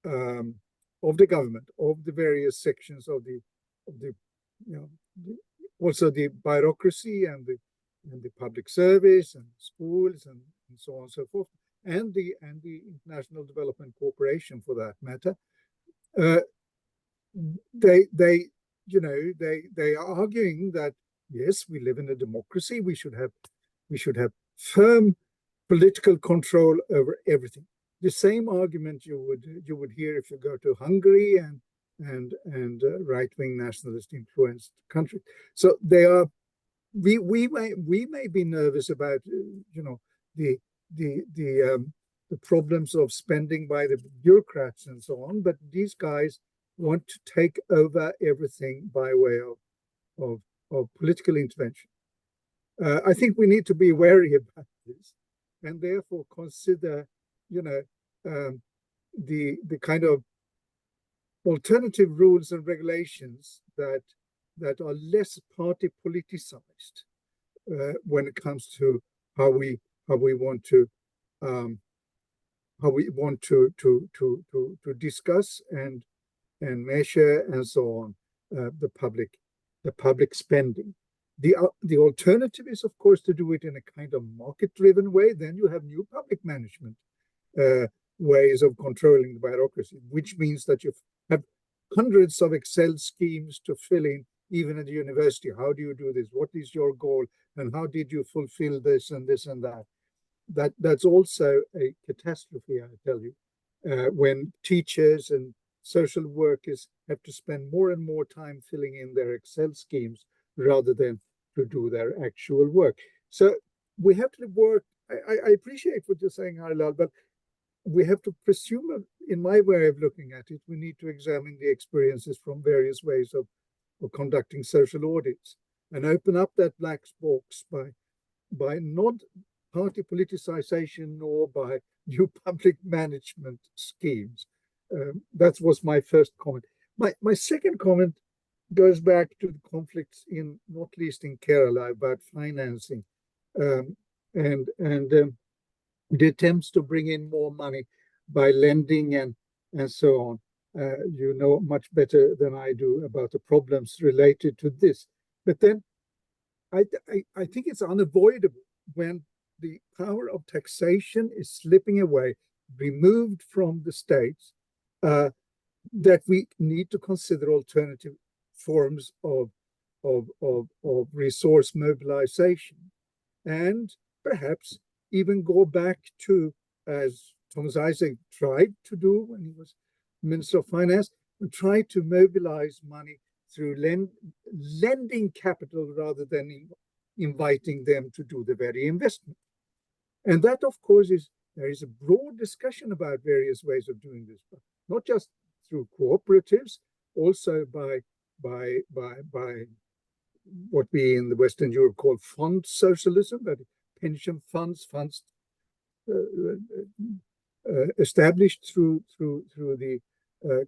the government, of the various sections of the also the bureaucracy and the public service and schools and so on and so forth, and the International Development Corporation for that matter. They are arguing that yes, we live in a democracy. We should have firm political control over everything. The same argument you would hear if you go to Hungary and right-wing nationalist influenced countries. So they are. We may be nervous about the problems of spending by the bureaucrats and so on, but these guys want to take over everything by way of political intervention. I think we need to be wary about this, and therefore consider, the kind of alternative rules and regulations that are less party politicized when it comes to how we want to um, to discuss and measure and so on the public spending. The alternative is, of course, to do it in a kind of market-driven way. Then you have new public management ways of controlling the bureaucracy, which means that you have hundreds of Excel schemes to fill in, even at the university. How do you do this? What is your goal? And how did you fulfill this and this and that? That's also a catastrophe, I tell you, when teachers and social workers have to spend more and more time filling in their Excel schemes rather than to do their actual work. So we have to work. I appreciate what you're saying, Harlal, but we have to presume, in my way of looking at it, we need to examine the experiences from various ways of conducting social audits and open up that black box by not party politicization nor by new public management schemes. That was my first comment. My second comment goes back to the conflicts in, not least in Kerala, about financing and the attempts to bring in more money by lending and so on. You know much better than I do about the problems related to this. But then I think it's unavoidable when the power of taxation is slipping away, removed from the states, that we need to consider alternative forms of resource mobilization, and perhaps even go back to, as Thomas Isaac tried to do when he was Minister of Finance, try to mobilize money through lending capital rather than inviting them to do the very investment. And that, of course, there is a broad discussion about various ways of doing this, but not just through cooperatives, also by what we in the Western Europe call fund socialism, that pension funds established through the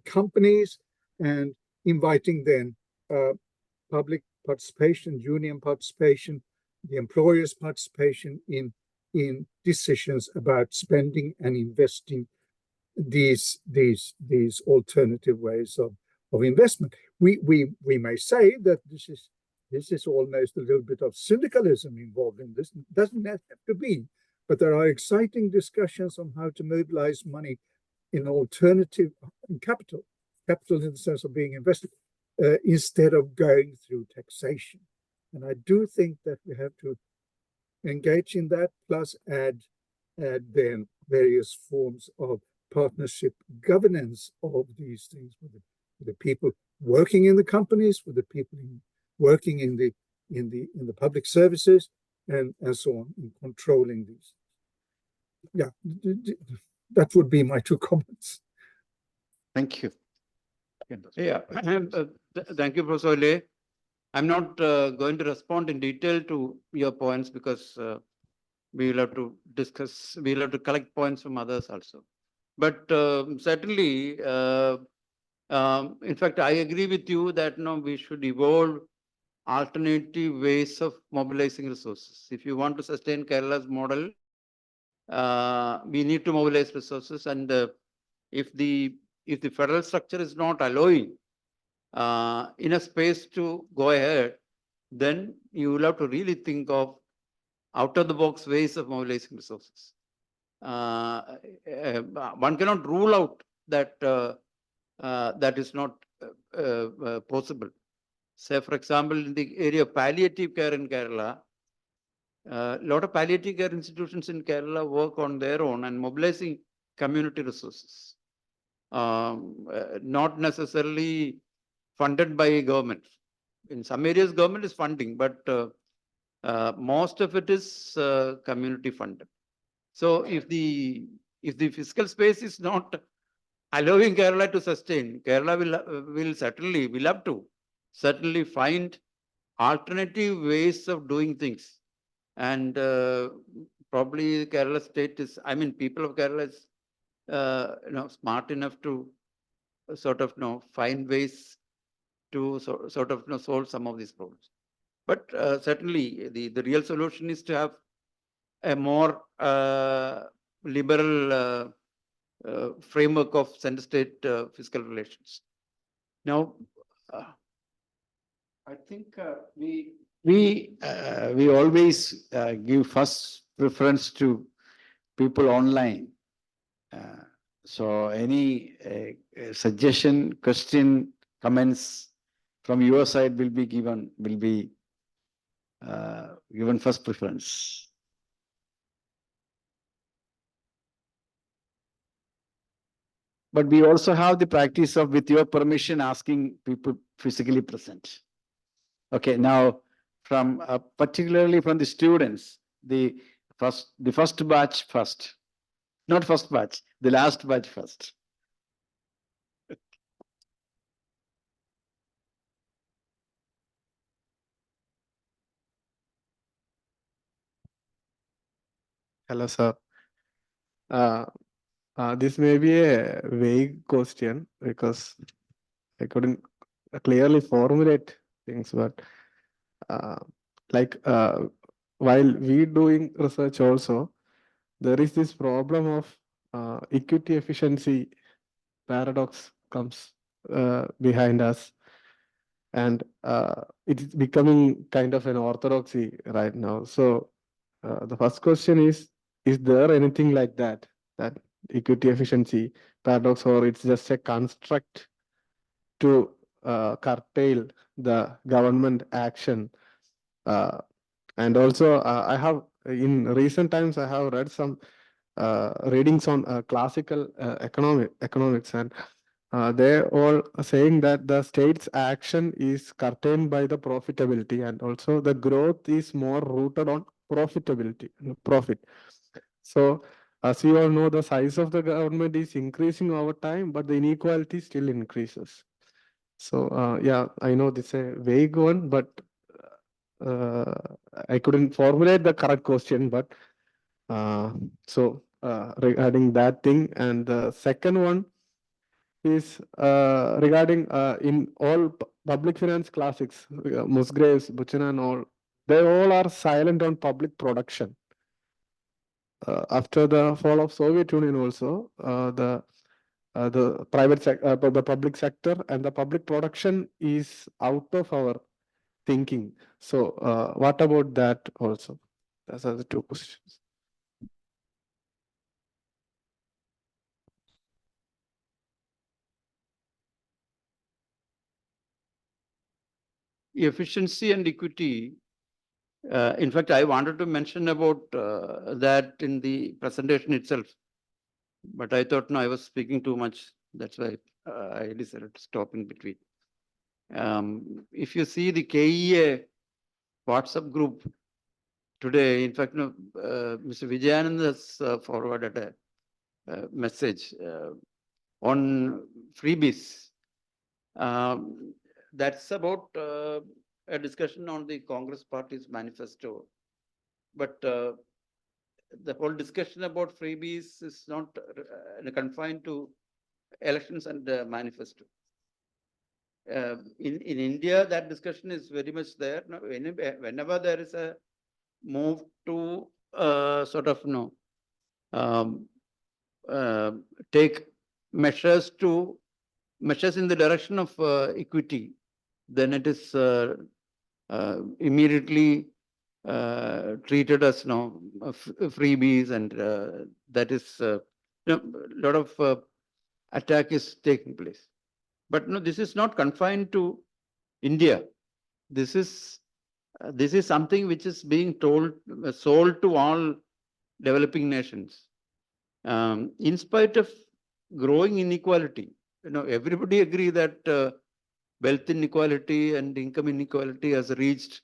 companies, and inviting then public participation, union participation, the employers' participation in decisions about spending and investing these alternative ways of investment. We may say that this is almost a little bit of syndicalism involved in this. It doesn't have to be, but there are exciting discussions on how to mobilize money in alternative capital in the sense of being invested, instead of going through taxation. And I do think that we have to engage in that, plus add then various forms of partnership governance of these things with the people working in the companies, with the people working in the public services, and so on, in controlling these. Yeah, that would be my two comments. Thank you. Yeah, thank you, Professor Ole. I'm not going to respond in detail to your points because we will have to discuss, we will have to collect points from others also. But certainly, in fact, I agree with you that we should evolve alternative ways of mobilizing resources. If you want to sustain Kerala's model, we need to mobilize resources, and if the federal structure is not allowing in a space to go ahead, then you will have to really think of out-of-the-box ways of mobilizing resources. One cannot rule out that that is not possible. Say, for example, in the area of palliative care in Kerala, a lot of palliative care institutions in Kerala work on their own and mobilizing community resources, not necessarily funded by government. In some areas, government is funding, but most of it is community funded. So if the fiscal space is not allowing Kerala to sustain, Kerala will have to certainly find alternative ways of doing things. And probably Kerala state is, I mean, people of Kerala is smart enough to sort of find ways to sort of solve some of these problems. But certainly the real solution is to have a more liberal framework of center-state fiscal relations. Now, I think we always give first preference to people online. So any suggestion, question, comments from your side will be given first preference. But we also have the practice of, with your permission, asking people physically present. Okay, now from particularly from the students, the first batch first, not first batch, the last batch first. Hello, sir. This may be a vague question because I couldn't clearly formulate things, but like while we doing research also, there is this problem of equity efficiency paradox comes behind us, and it is becoming kind of an orthodoxy right now. So the first question is there anything like that equity efficiency paradox, or it's just a construct to curtail the government action? And also I have in recent times I have read some readings on classical economics, and they all are saying that the state's action is curtailed by the profitability, and also the growth is more rooted on profit. So as you all know, the size of the government is increasing over time, but the inequality still increases. So yeah, I know this is a vague one, but uh, I couldn't formulate the correct question. But regarding that thing, and the second one is regarding in all public finance classics, Musgraves, Buchanan, all they all are silent on public production. After the fall of Soviet Union, also the public sector and the public production is out of our thinking. So what about that also? Those are the two questions. Efficiency and equity. In fact, I wanted to mention about that in the presentation itself, but I thought no, I was speaking too much. That's why I decided to stop in between. If you see the KEA WhatsApp group today, in fact, no, Mr. Vijayanand has forwarded a message on freebies. That's about a discussion on the Congress Party's manifesto. But the whole discussion about freebies is not confined to elections and manifesto. In India, that discussion is very much there. Now, whenever there is a move to sort of take measures in the direction of equity, then it is immediately treated as freebies, and that is a lot of attack is taking place. But no, this is not confined to India. This is something which is being sold to all developing nations. In spite of growing inequality, everybody agree that wealth inequality and income inequality has reached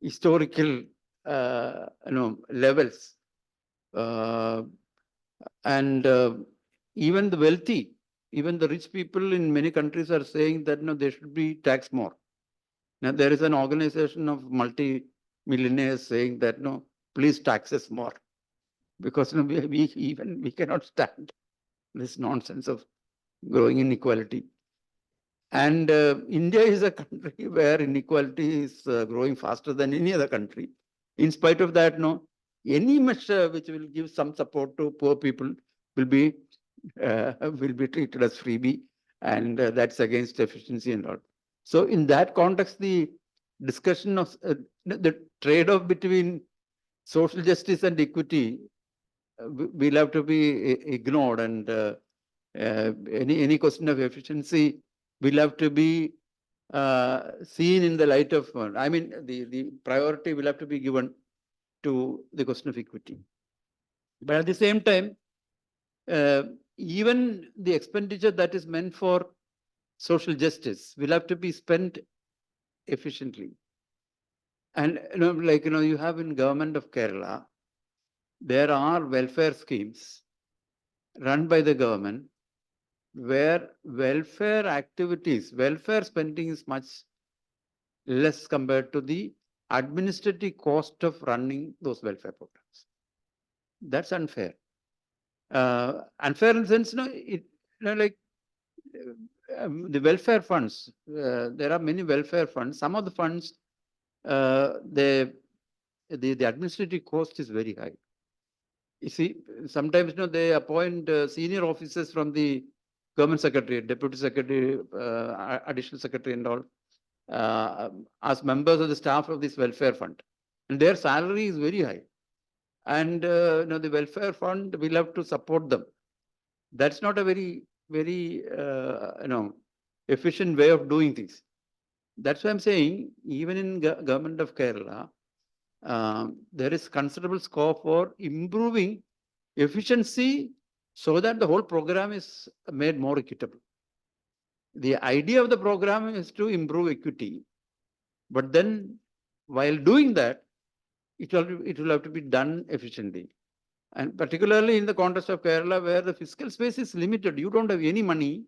historical levels, and even the wealthy, even the rich people in many countries are saying that they should be taxed more. Now there is an organization of multi-millionaires saying that please tax us more, because we cannot stand this nonsense of growing inequality. And India is a country where inequality is growing faster than any other country. In spite of that, any measure which will give some support to poor people will be treated as freebie, and that's against efficiency and all. So in that context, the discussion of the trade-off between social justice and equity will have to be ignored, and any question of efficiency will have to be seen in the light of, I mean, the priority will have to be given to the question of equity. But at the same time, even the expenditure that is meant for social justice will have to be spent efficiently. And you have in government of Kerala, there are welfare schemes run by the government where welfare activities, welfare spending is much less compared to the administrative cost of running those welfare programs. That's unfair. Unfair in the sense, the welfare funds, there are many welfare funds. Some of the funds, the administrative cost is very high. You see, sometimes they appoint senior officers from the government secretary, deputy secretary, additional secretary, and all, as members of the staff of this welfare fund, and their salary is very high. And the welfare fund will have to support them. That's not a very efficient way of doing things. That's why I'm saying, even in government of Kerala, there is considerable scope for improving efficiency so that the whole program is made more equitable. The idea of the program is to improve equity, but then while doing that, it will have to be done efficiently. And particularly in the context of Kerala, where the fiscal space is limited, you don't have any money,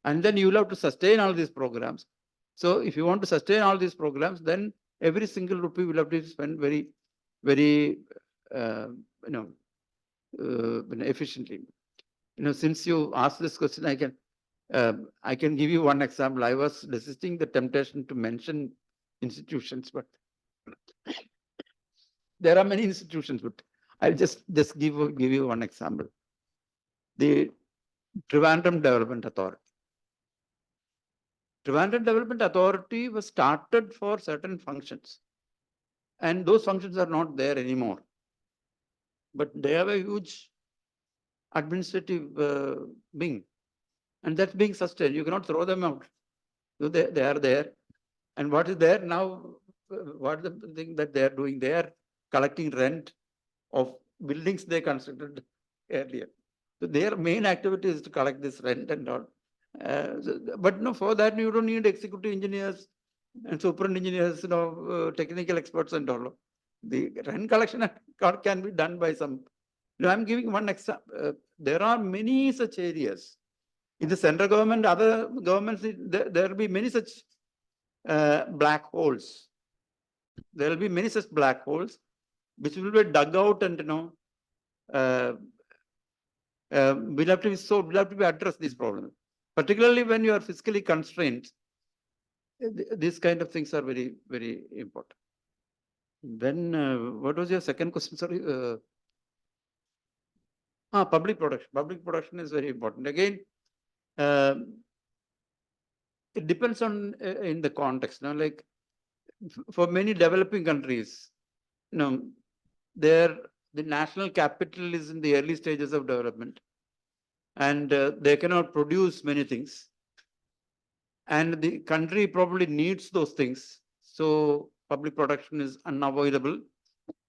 and then you will have to sustain all these programs. So if you want to sustain all these programs, then every single rupee will have to be spent very, very, efficiently. Since you asked this question, I can give you one example. I was resisting the temptation to mention institutions, but there are many institutions. But I'll just give you one example. The Trivandrum Development Authority. Trivandrum Development Authority was started for certain functions, and those functions are not there anymore. But they have a huge administrative wing, and that's being sustained. You cannot throw them out. So they are there. And what is there now? What is the thing that they are doing? They are collecting rent of buildings they constructed earlier. So their main activity is to collect this rent and all. But no, for that you don't need executive engineers and super engineers, technical experts and all. The rent collection can be done by some. I'm giving one example. There are many such areas. In the central government, other governments, there will be many such black holes. There will be many such black holes which will be dug out, and will have to be addressed these problems. Particularly when you are fiscally constrained, these kind of things are very, very important. Then, what was your second question? Sorry. Public production. Public production is very important. Again, it depends on in the context. Like for many developing countries, the national capital is in the early stages of development, and they cannot produce many things, and the country probably needs those things. So public production is unavoidable,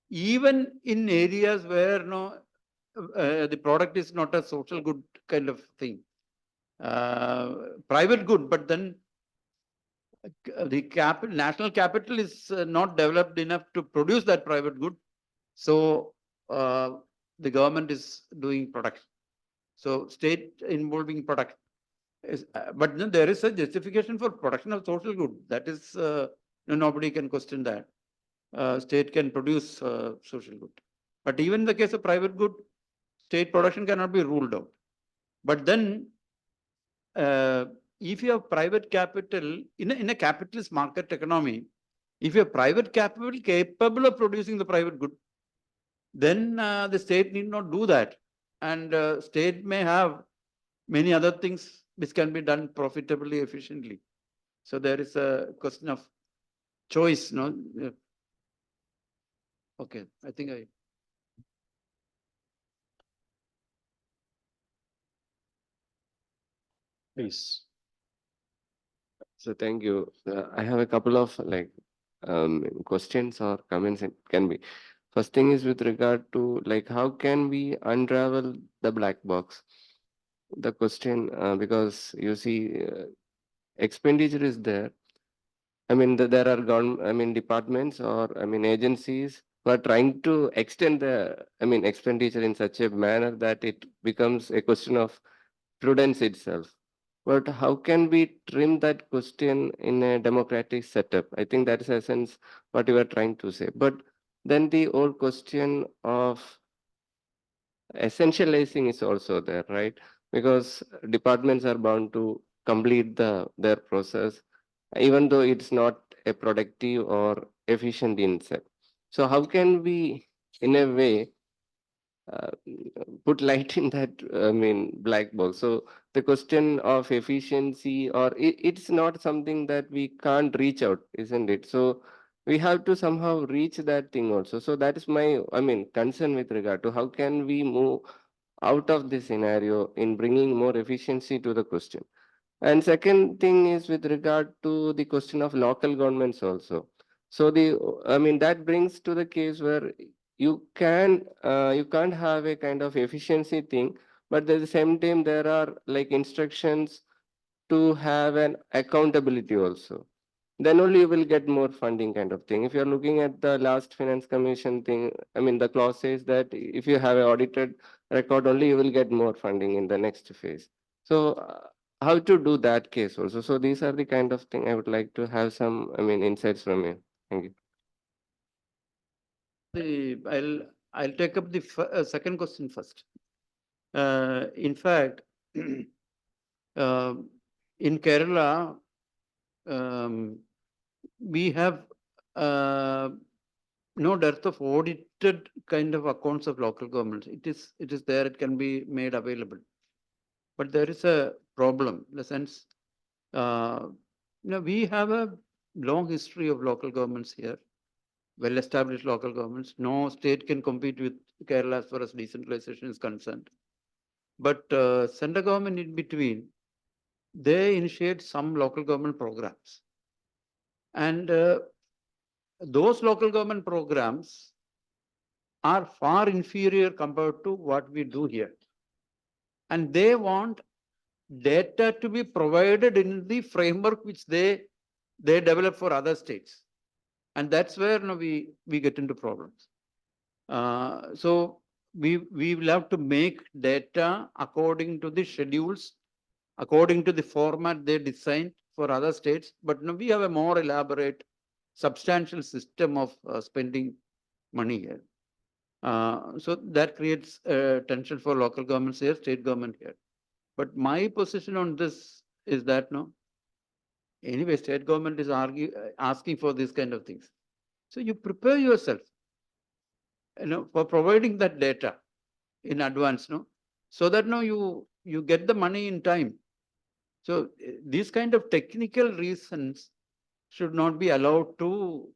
even in areas where the product is not a social good kind of thing, private good, but then the national capital is not developed enough to produce that private good. So the government is doing production. So state involving production. But then there is a justification for production of social good. That is, nobody can question that. State can produce social good. But even in the case of private good, state production cannot be ruled out. But then, if you have private capital, in a capitalist market economy, if you have private capital capable of producing the private good, then the state need not do that. And state may have many other things which can be done profitably, efficiently. So there is a question of choice, no? Okay, I think I. Please. So thank you. I have a couple of questions or comments. It can be. First thing is with regard to like how can we unravel the black box? The question because you see expenditure is there. I mean there are government, I mean departments or I mean agencies who are trying to extend the expenditure in such a manner that it becomes a question of prudence itself. But how can we trim that question in a democratic setup? I think that is essence what you were trying to say. But then the old question of essentializing is also there, right? Because departments are bound to complete their process, even though it's not a productive or efficient in itself. So how can we, in a way, uh, put light in that black box? So the question of efficiency or it's not something that we can't reach out, isn't it? So we have to somehow reach that thing also. So that is my concern with regard to how can we move out of this scenario in bringing more efficiency to the question. And second thing is with regard to the question of local governments also. So that brings to the case where you can't have a kind of efficiency thing, but at the same time there are like instructions to have an accountability also. Then only you will get more funding kind of thing. If you're looking at the last finance commission thing, the clause says that if you have an audited record only, you will get more funding in the next phase. So how to do that case also? So these are the kind of thing I would like to have some, insights from you. Thank you. I'll take up the second question first. In fact, in Kerala, we have no dearth of audited kind of accounts of local governments. It is there. It can be made available, but there is a problem in the sense. We have a long history of local governments here, well-established local governments. No state can compete with Kerala as far as decentralization is concerned. But central government in between, they initiate some local government programs. And those local government programs are far inferior compared to what we do here. And they want data to be provided in the framework which they develop for other states. And that's where we get into problems. So we will have to make data according to the schedules, according to the format they designed for other states. But we have a more elaborate, substantial system of spending money here. So that creates tension for local governments here, state government here. But my position on this is that anyway, state government is asking for these kind of things. So you prepare yourself, for providing that data in advance, so that you get the money in time. So these kind of technical reasons should not be allowed to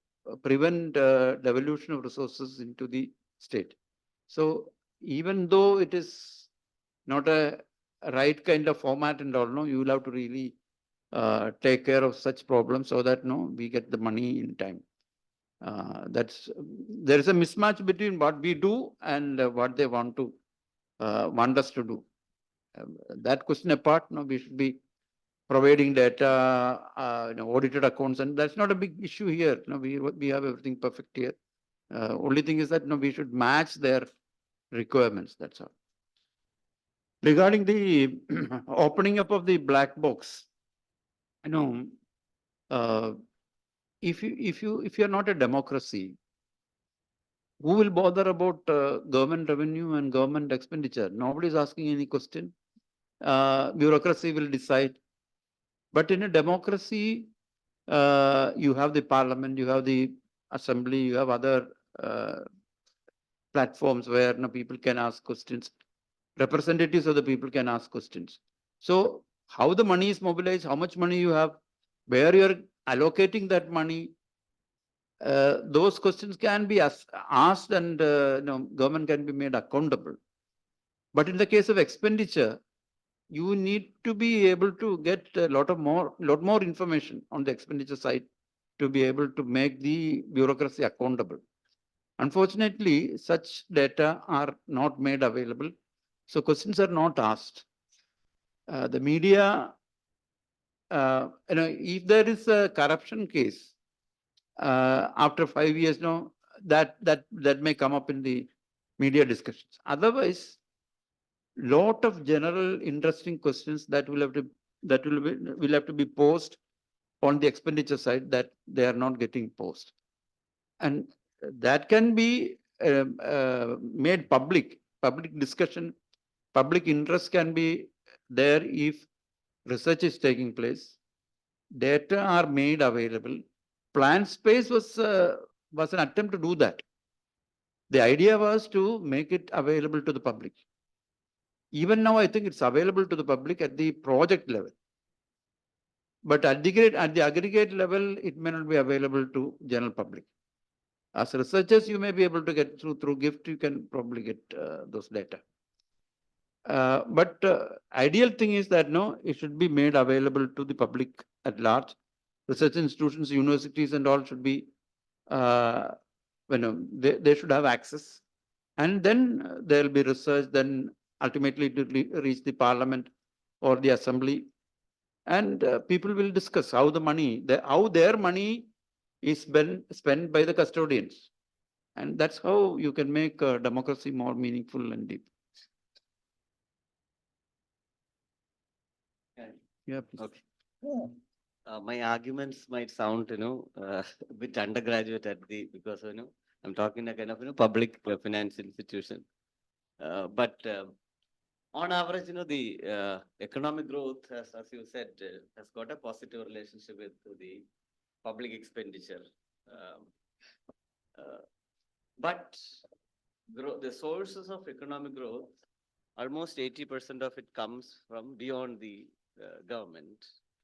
prevent devolution of resources into the state. So even though it is not a right kind of format and all, you will have to really take care of such problems so that we get the money in time. There is a mismatch between what we do and what they want us to do. That question apart, we should be providing data, audited accounts, and that's not a big issue here. We have everything perfect here. Only thing is that we should match their requirements. That's all. Regarding the opening up of the black box, if you're not a democracy, who will bother about government revenue and government expenditure? Nobody is asking any question. Bureaucracy will decide. But in a democracy, you have the parliament, you have the assembly, you have other platforms where people can ask questions. Representatives of the people can ask questions. So how the money is mobilized, how much money you have, where you are allocating that money, those questions can be asked, and government can be made accountable. But in the case of expenditure, you need to be able to get a lot more information on the expenditure side to be able to make the bureaucracy accountable. Unfortunately, such data are not made available, so questions are not asked. The media, if there is a corruption case after 5 years, that may come up in the media discussions. Otherwise, lot of general interesting questions that will have to be posed on the expenditure side that they are not getting posed, and that can be made public discussion, public interest can be there if research is taking place, data are made available. Plan space was an attempt to do that. The idea was to make it available to the public. Even now, I think it's available to the public at the project level. But at the aggregate level, it may not be available to general public. As researchers, you may be able to get through GIFT, you can probably get those data. But ideal thing is that it should be made available to the public at large. Research institutions, universities, and all should be, they should have access, and then there will be research. Then ultimately to reach the parliament or the assembly, and people will discuss how how their money is spent by the custodians, and that's how you can make democracy more meaningful and deep. Yeah. Please. Okay. My arguments might sound, a bit undergraduate because, I'm talking a kind of, public finance institution. But on average, the economic growth, as you said, has got a positive relationship with the public expenditure. But the sources of economic growth, almost 80% of it comes from beyond the government,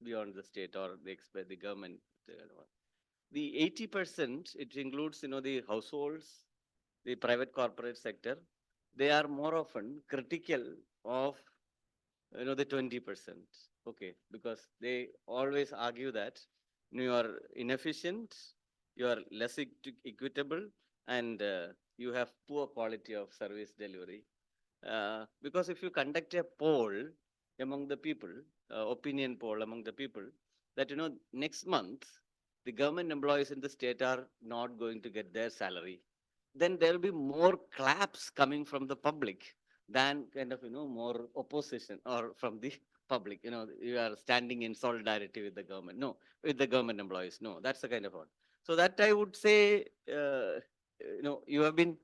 beyond the state or the government. The 80%, it includes, the households, the private corporate sector. They are more often critical of, the 20%. Okay, because they always argue that you are inefficient, you are less equitable, and you have poor quality of service delivery. Because if you conduct a poll among the people, opinion poll among the people, that next month the government employees in the state are not going to get their salary, then there will be more claps coming from the public than kind of more opposition or from the public. You are standing in solidarity with the government. No, with the government employees. No, that's the kind of one. So that I would say, you have been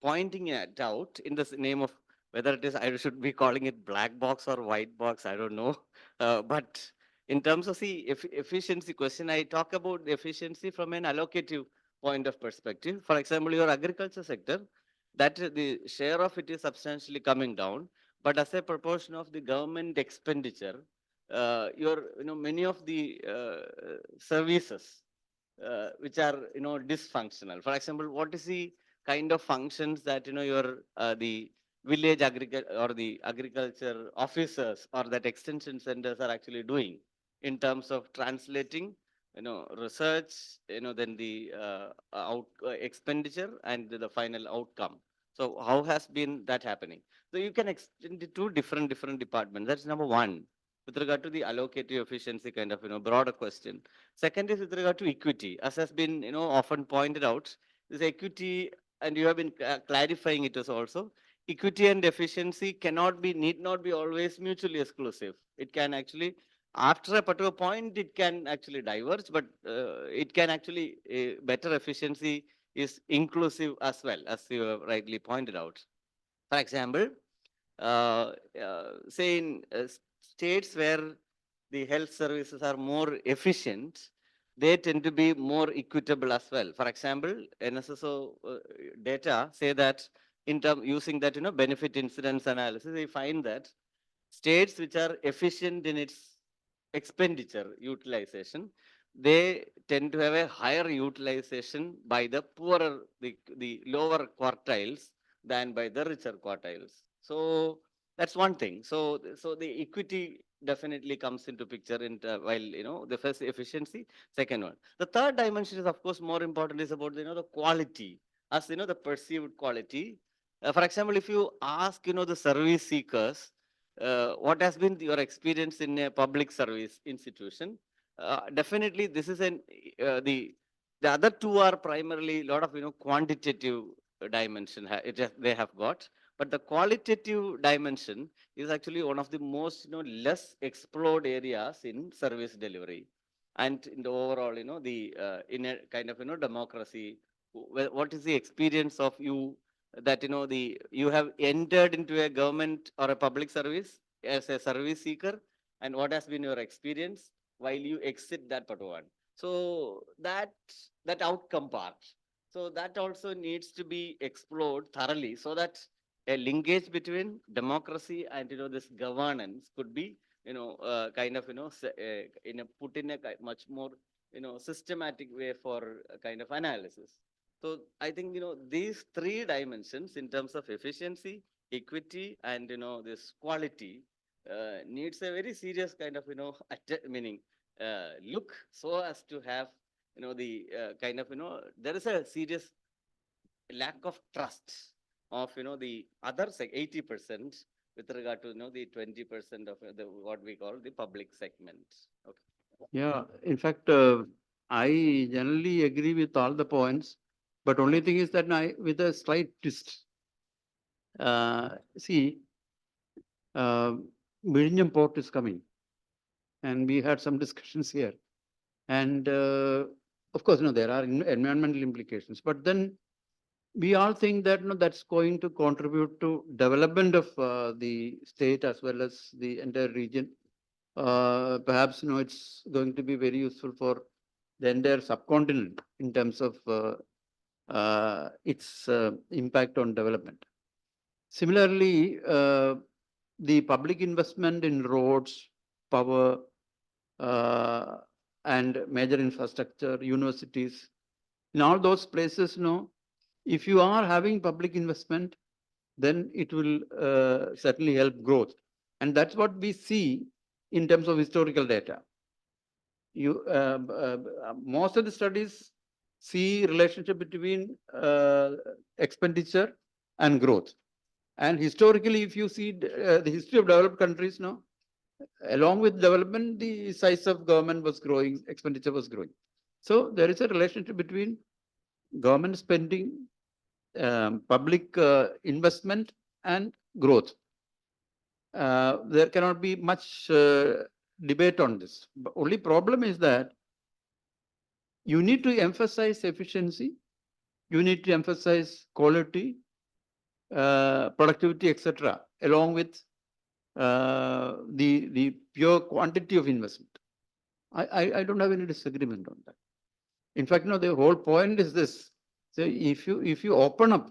pointing it out in the name of whether it is, I should be calling it black box or white box, I don't know. But in terms of the efficiency question, I talk about the efficiency from an allocative point of perspective. For example, your agriculture sector, that the share of it is substantially coming down, but as a proportion of the government expenditure, many of the services which are dysfunctional. For example, what is the kind of functions that your the village agriculture or the agriculture officers or that extension centers are actually doing in terms of translating research, then the expenditure and the final outcome. So how has been that happening? So you can extend it to different departments. That's number one with regard to the allocative efficiency kind of broader question. Second is with regard to equity, as has been often pointed out. This equity, and you have been clarifying it as also, equity and efficiency need not be always mutually exclusive. It can actually, after a particular point, it can actually diverge, but it can actually, better efficiency is inclusive as well, as you have rightly pointed out. For example, say in states where the health services are more efficient, they tend to be more equitable as well. For example, NSSO data say that in term using that, benefit incidence analysis, they find that states which are efficient in its expenditure utilization, they tend to have a higher utilization by the poorer, the lower quartiles than by the richer quartiles. So that's one thing. So the equity definitely comes into picture in while, the first efficiency, second one. The third dimension is of course more important, is about, the quality, as the perceived quality. For example, if you ask, the service seekers, what has been your experience in a public service institution? Definitely, this is the other two are primarily a lot of quantitative dimension they have got, but the qualitative dimension is actually one of the most less explored areas in service delivery, and in the overall the in a kind of democracy. What is the experience of you that you have entered into a government or a public service as a service seeker, and what has been your experience while you exit that particular one? So that outcome part, so that also needs to be explored thoroughly, so that a linkage between democracy and this governance could be kind of in a put in a much more systematic way for a kind of analysis. So I think these three dimensions in terms of efficiency, equity, and this quality needs a very serious kind of meaning look, so as to have the kind of there is a serious lack of trust of the other 80% with regard to the 20% of the what we call the public segment. Okay. Yeah, in fact, I generally agree with all the points, but only thing is that I, with a slight twist. See, uh, Vizhinjam port is coming, and we had some discussions here. And of course, there are environmental implications, but then we all think that that's going to contribute to development of the state as well as the entire region. Perhaps it's going to be very useful for the entire subcontinent in terms of its impact on development. Similarly, the public investment in roads, power, uh, and major infrastructure, universities, in all those places, if you are having public investment, then it will certainly help growth. And that's what we see in terms of historical data. Most of the studies see relationship between expenditure and growth. And historically, if you see the history of developed countries, along with development, the size of government was growing, expenditure was growing. So there is a relationship between government spending, public investment, and growth. There cannot be much debate on this. But only problem is that you need to emphasize efficiency, you need to emphasize quality, productivity, etc., along with the pure quantity of investment. I don't have any disagreement on that. In fact, the whole point is this. So if you open up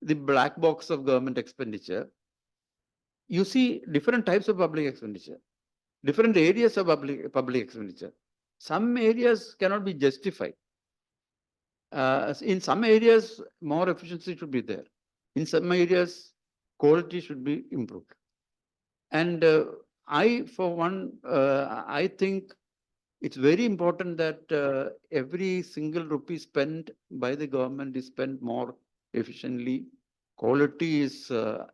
the black box of government expenditure, you see different types of public expenditure, different areas of public expenditure. Some areas cannot be justified. In some areas, more efficiency should be there. In some areas, quality should be improved. And I, for one, I think it's very important that every single rupee spent by the government is spent more efficiently. Quality is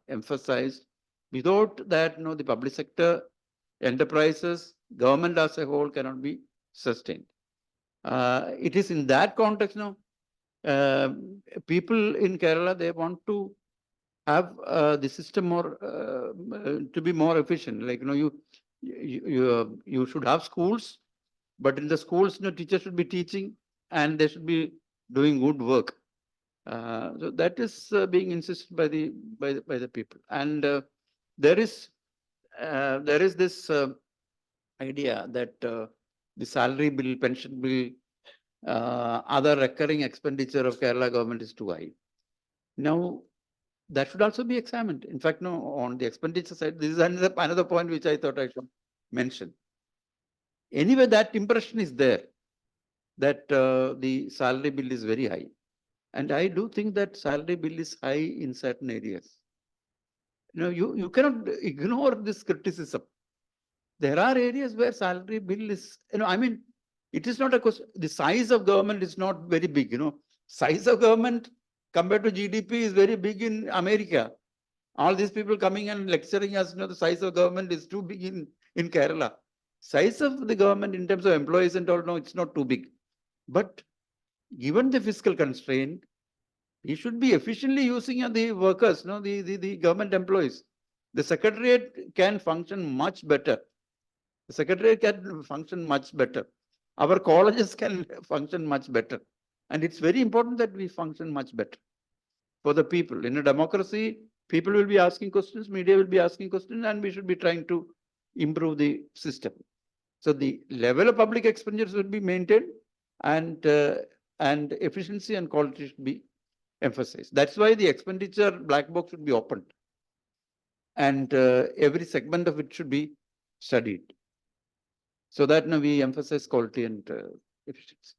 emphasized. Without that, the public sector, enterprises, government as a whole cannot be sustained. It is in that context now, people in Kerala, they want to have the system more to be more efficient. Like you should have schools, but in the schools, teachers should be teaching and they should be doing good work. So that is being insisted by the people. And there is this idea that the salary bill, pension bill, other recurring expenditure of Kerala government is too high. Now, that should also be examined. In fact, no, on the expenditure side, this is another point which I thought I should mention. Anyway, that impression is there that the salary bill is very high. And I do think that salary bill is high in certain areas. You cannot ignore this criticism. There are areas where salary bill is, I mean, it is not a question. The size of government is not very big, Size of government compared to GDP is very big in America. All these people coming and lecturing us, the size of government is too big in Kerala. Size of the government in terms of employees and all, no, it's not too big. But given the fiscal constraint, he should be efficiently using the workers, the government employees. The secretariat can function much better. The secretariat can function much better. Our colleges can function much better. And it's very important that we function much better for the people. In a democracy, people will be asking questions, media will be asking questions, and we should be trying to improve the system. So the level of public expenditures will be maintained, and efficiency and quality should be emphasized. That's why the expenditure black box should be opened, and every segment of it should be studied, so that we emphasize quality and efficiency.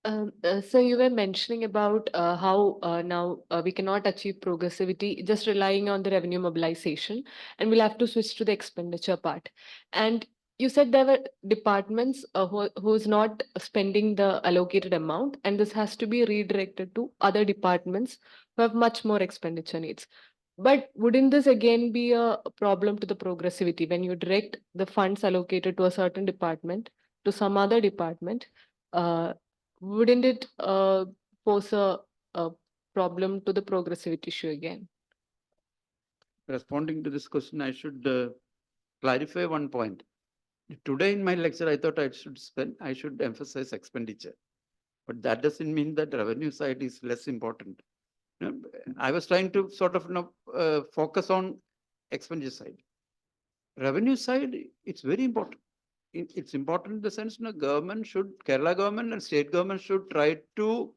So you were mentioning about how now we cannot achieve progressivity just relying on the revenue mobilization, and we'll have to switch to the expenditure part. And you said there were departments who's not spending the allocated amount, and this has to be redirected to other departments who have much more expenditure needs. But wouldn't this again be a problem to the progressivity when you direct the funds allocated to a certain department to some other department? Wouldn't it pose a problem to the progressivity issue again? Responding to this question, I should clarify one point. Today in my lecture, I thought I should emphasize expenditure, but that doesn't mean that revenue side is less important. I was trying to sort of focus on expenditure side. Revenue side, it's very important. It's important in the sense, Kerala government and state government should try to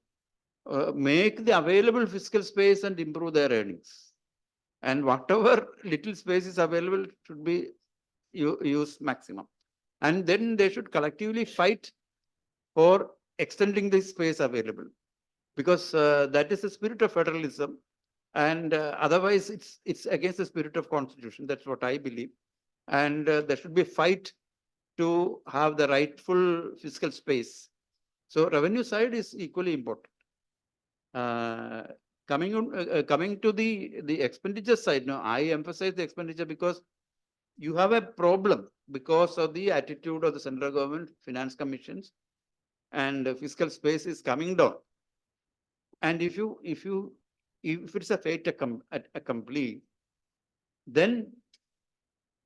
make the available fiscal space and improve their earnings. And whatever little space is available should be used maximum. And then they should collectively fight for extending the space available, because that is the spirit of federalism. And otherwise, it's against the spirit of constitution. That's what I believe. And there should be a fight to have the rightful fiscal space. So revenue side is equally important. Coming to the expenditure side, now I emphasize the expenditure because you have a problem because of the attitude of the central government, finance commissions, and fiscal space is coming down. And if it's a fait accompli, then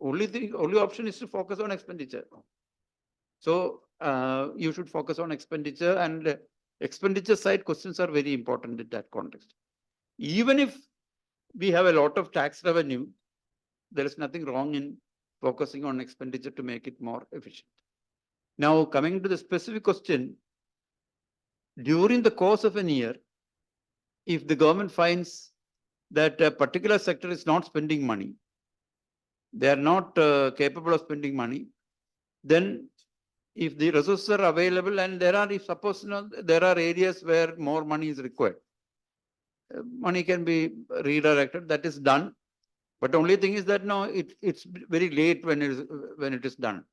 only option is to focus on expenditure. So you should focus on expenditure, and expenditure side questions are very important in that context. Even if we have a lot of tax revenue, there is nothing wrong in focusing on expenditure to make it more efficient. Now, coming to the specific question, during the course of an year, if the government finds that a particular sector is not spending money, they are not capable of spending money, then if the resources are available and there are areas where more money is required, money can be redirected. That is done. But the only thing is that it's very late when it is done.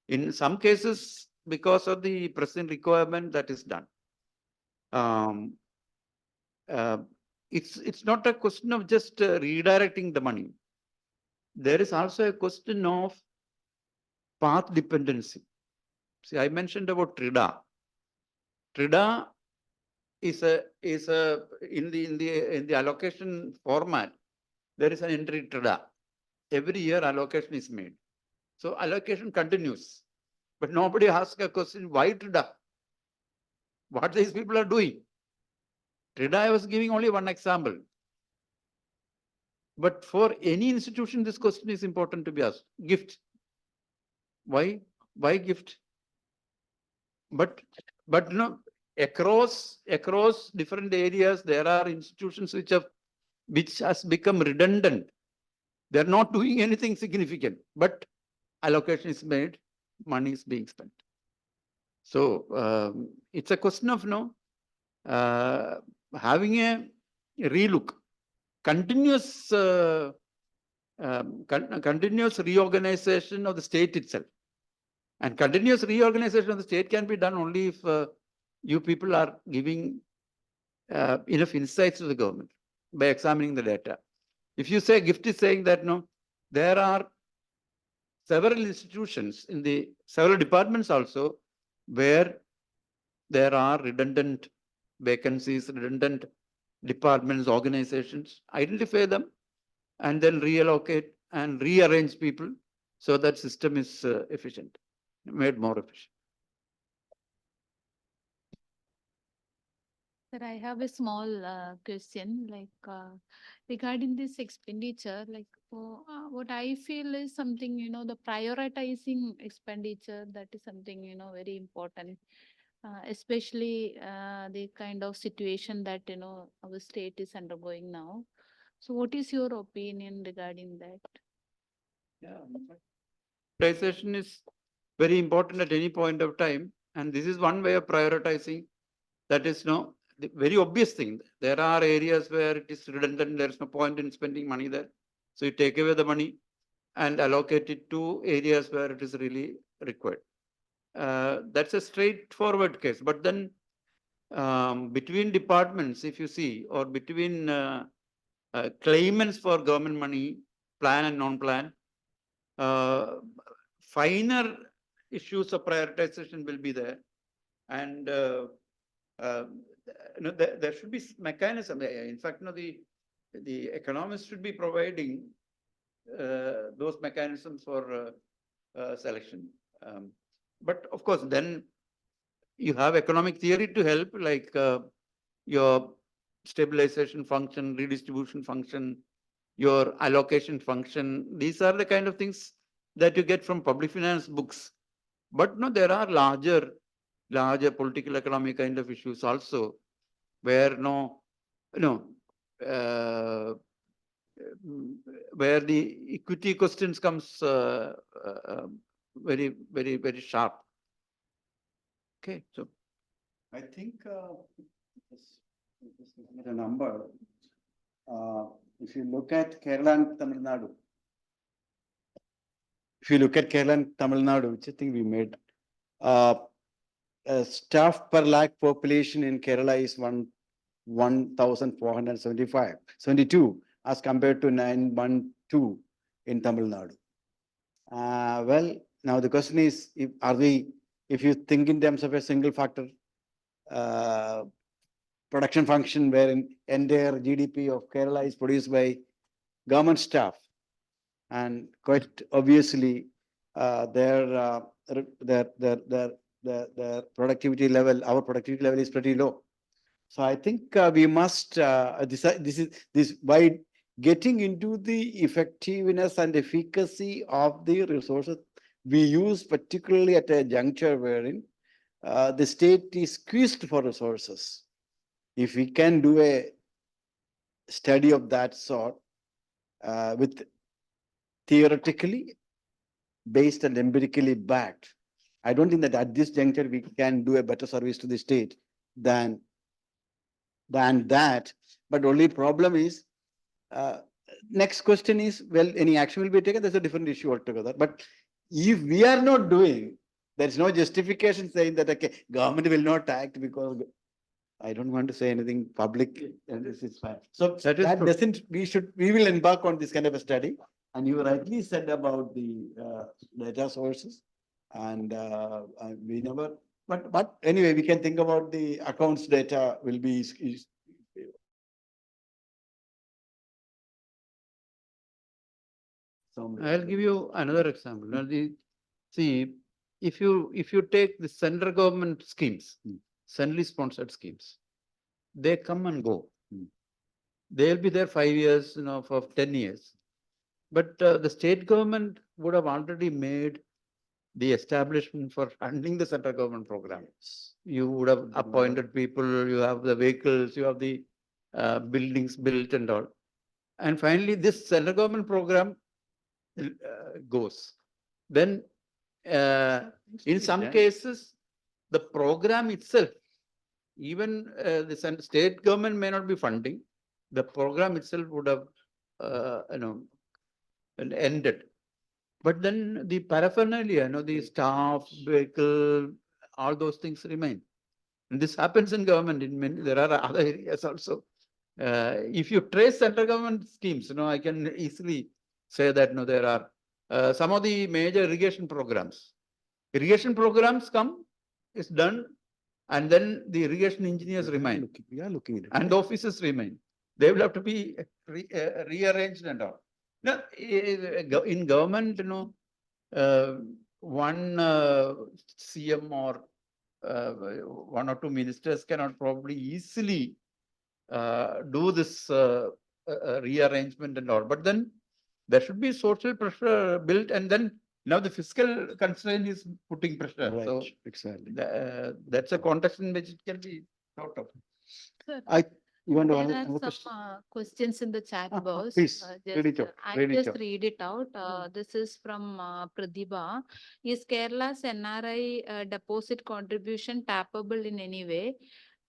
In some cases, because of the present requirement, that is done. It's not a question of just redirecting the money. There is also a question of path dependency. See, I mentioned about TRIDA. TRIDA is in the allocation format. There is an entry TRIDA. Every year allocation is made. So allocation continues. But nobody asks a question, why TRIDA? What these people are doing? TRIDA, I was giving only one example. But for any institution, this question is important to be asked. Gift. Why? Why gift? But you know, across different areas, there are institutions which has become redundant. They're not doing anything significant, but allocation is made, money is being spent. So it's a question of having a relook, continuous continuous reorganization of the state itself. And continuous reorganization of the state can be done only if you people are giving enough insights to the government by examining the data. If you say GIFT is saying that no, there are several institutions in the several departments also where there are redundant vacancies, redundant departments, organizations, identify them and then reallocate and rearrange people so that system is efficient, made more efficient. Sir, I have a small question regarding this expenditure. What I feel is something, the prioritizing expenditure, that is something, very important, especially the kind of situation that, our state is undergoing now. So what is your opinion regarding that? Yeah, prioritization is very important at any point of time. And this is one way of prioritizing. That is the very obvious thing. There are areas where it is redundant. There is no point in spending money there. So you take away the money and allocate it to areas where it is really required. That's a straightforward case. But then between departments, if you see, or between claimants for government money, plan and non-plan, finer issues of prioritization will be there. And there should be mechanism. In fact, the economists should be providing those mechanisms for selection. But of course, then you have economic theory to help, like your stabilization function, redistribution function, your allocation function. These are the kind of things that you get from public finance books. But no, there are larger political economic kind of issues also, where where the equity questions comes very, very, very sharp. Okay, so I think a number. If you look at Kerala and Tamil Nadu, which I think we made, staff per lakh population in Kerala is 1,472 as compared to 912 in Tamil Nadu. Well, now the question is, if you think in terms of a single factor production function wherein entire GDP of Kerala is produced by government staff, and quite obviously their productivity level, our productivity level is pretty low. So I think we must decide this by getting into the effectiveness and efficacy of the resources we use, particularly at a juncture wherein the state is squeezed for resources. If we can do a study of that sort with theoretically based and empirically backed, I don't think that at this juncture we can do a better service to the state than that. But only problem is, next question is, well, any action will be taken. That's a different issue altogether. But if we are not doing, there's no justification saying that okay, government will not act because I don't want to say anything public, and this is fine. So that doesn't. We will embark on this kind of a study. And you rightly said about the data sources, and we never. But anyway, we can think about the accounts data will be. I'll give you another example. Now, see, if you take the central government schemes, centrally sponsored schemes, they come and go. they'll be there 5 years, for 10 years. But the state government would have already made the establishment for funding the central government programs. You would have appointed people, you have the vehicles, you have the buildings built and all. And finally, this central government program goes. Then, in some cases, the program itself, even the state government may not be funding, the program itself would have, ended. But then the paraphernalia, the staff, vehicle, all those things remain. And this happens in government. In many, there are other areas also. If you trace central government schemes, I can easily say that there are some of the major irrigation programs. Irrigation programs come, is done, and then the irrigation engineers remain. We are looking at it. And the offices remain. They will have to be rearranged and all. Now, in government, one CM or one or two ministers cannot probably easily do this rearrangement and all. But then there should be social pressure built, and then now the fiscal constraint is putting pressure. Right, So exactly. that's a context in which it can be thought of. Sir, You want to there ask are another some question? questions in the chat box. Please, read it out, I read it just out. read it out. This is from Pradibha. Is Kerala's NRI deposit contribution tappable in any way?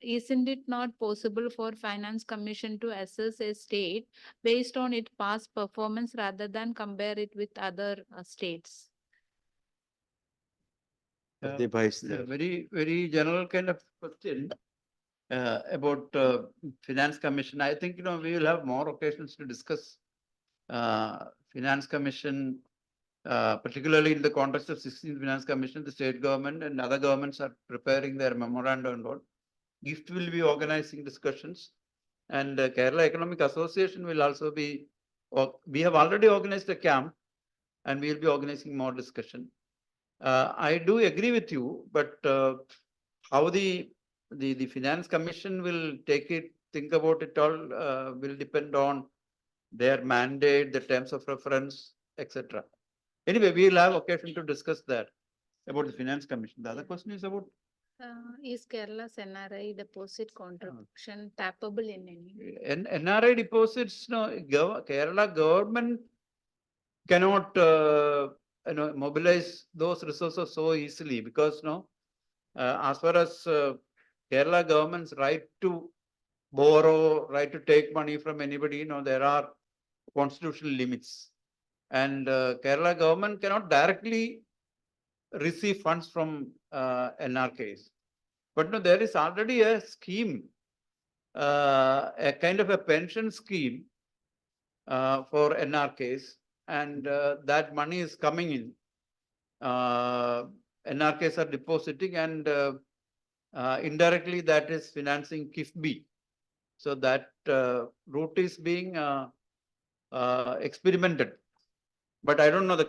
Isn't it not possible for Finance Commission to assess a state based on its past performance rather than compare it with other states? Pratibha is A there. very, very general kind of question about Finance Commission. I think, we will have more occasions to discuss Finance Commission, particularly in the context of 16th Finance Commission. The state government and other governments are preparing their memorandum and all. GIFT will be organizing discussions, and Kerala Economic Association will also be, we have already organized a camp, and we will be organizing more discussion. I do agree with you, but how the Finance Commission will take it, think about it all, will depend on their mandate, the terms of reference, etc. Anyway, we will have occasion to discuss that about the Finance Commission. The other question is about Is Kerala's NRI deposit contribution tappable in any way? NRI deposits. No, Kerala government cannot mobilize those resources so easily, because as far as Kerala government's right to borrow, right to take money from anybody, there are constitutional limits, and Kerala government cannot directly receive funds from NRKs. But no, there is already a scheme, a kind of a pension scheme for NRKs, and that money is coming in. NRKs are depositing, and indirectly that is financing KIFBI. So that route is being experimented. But I don't know the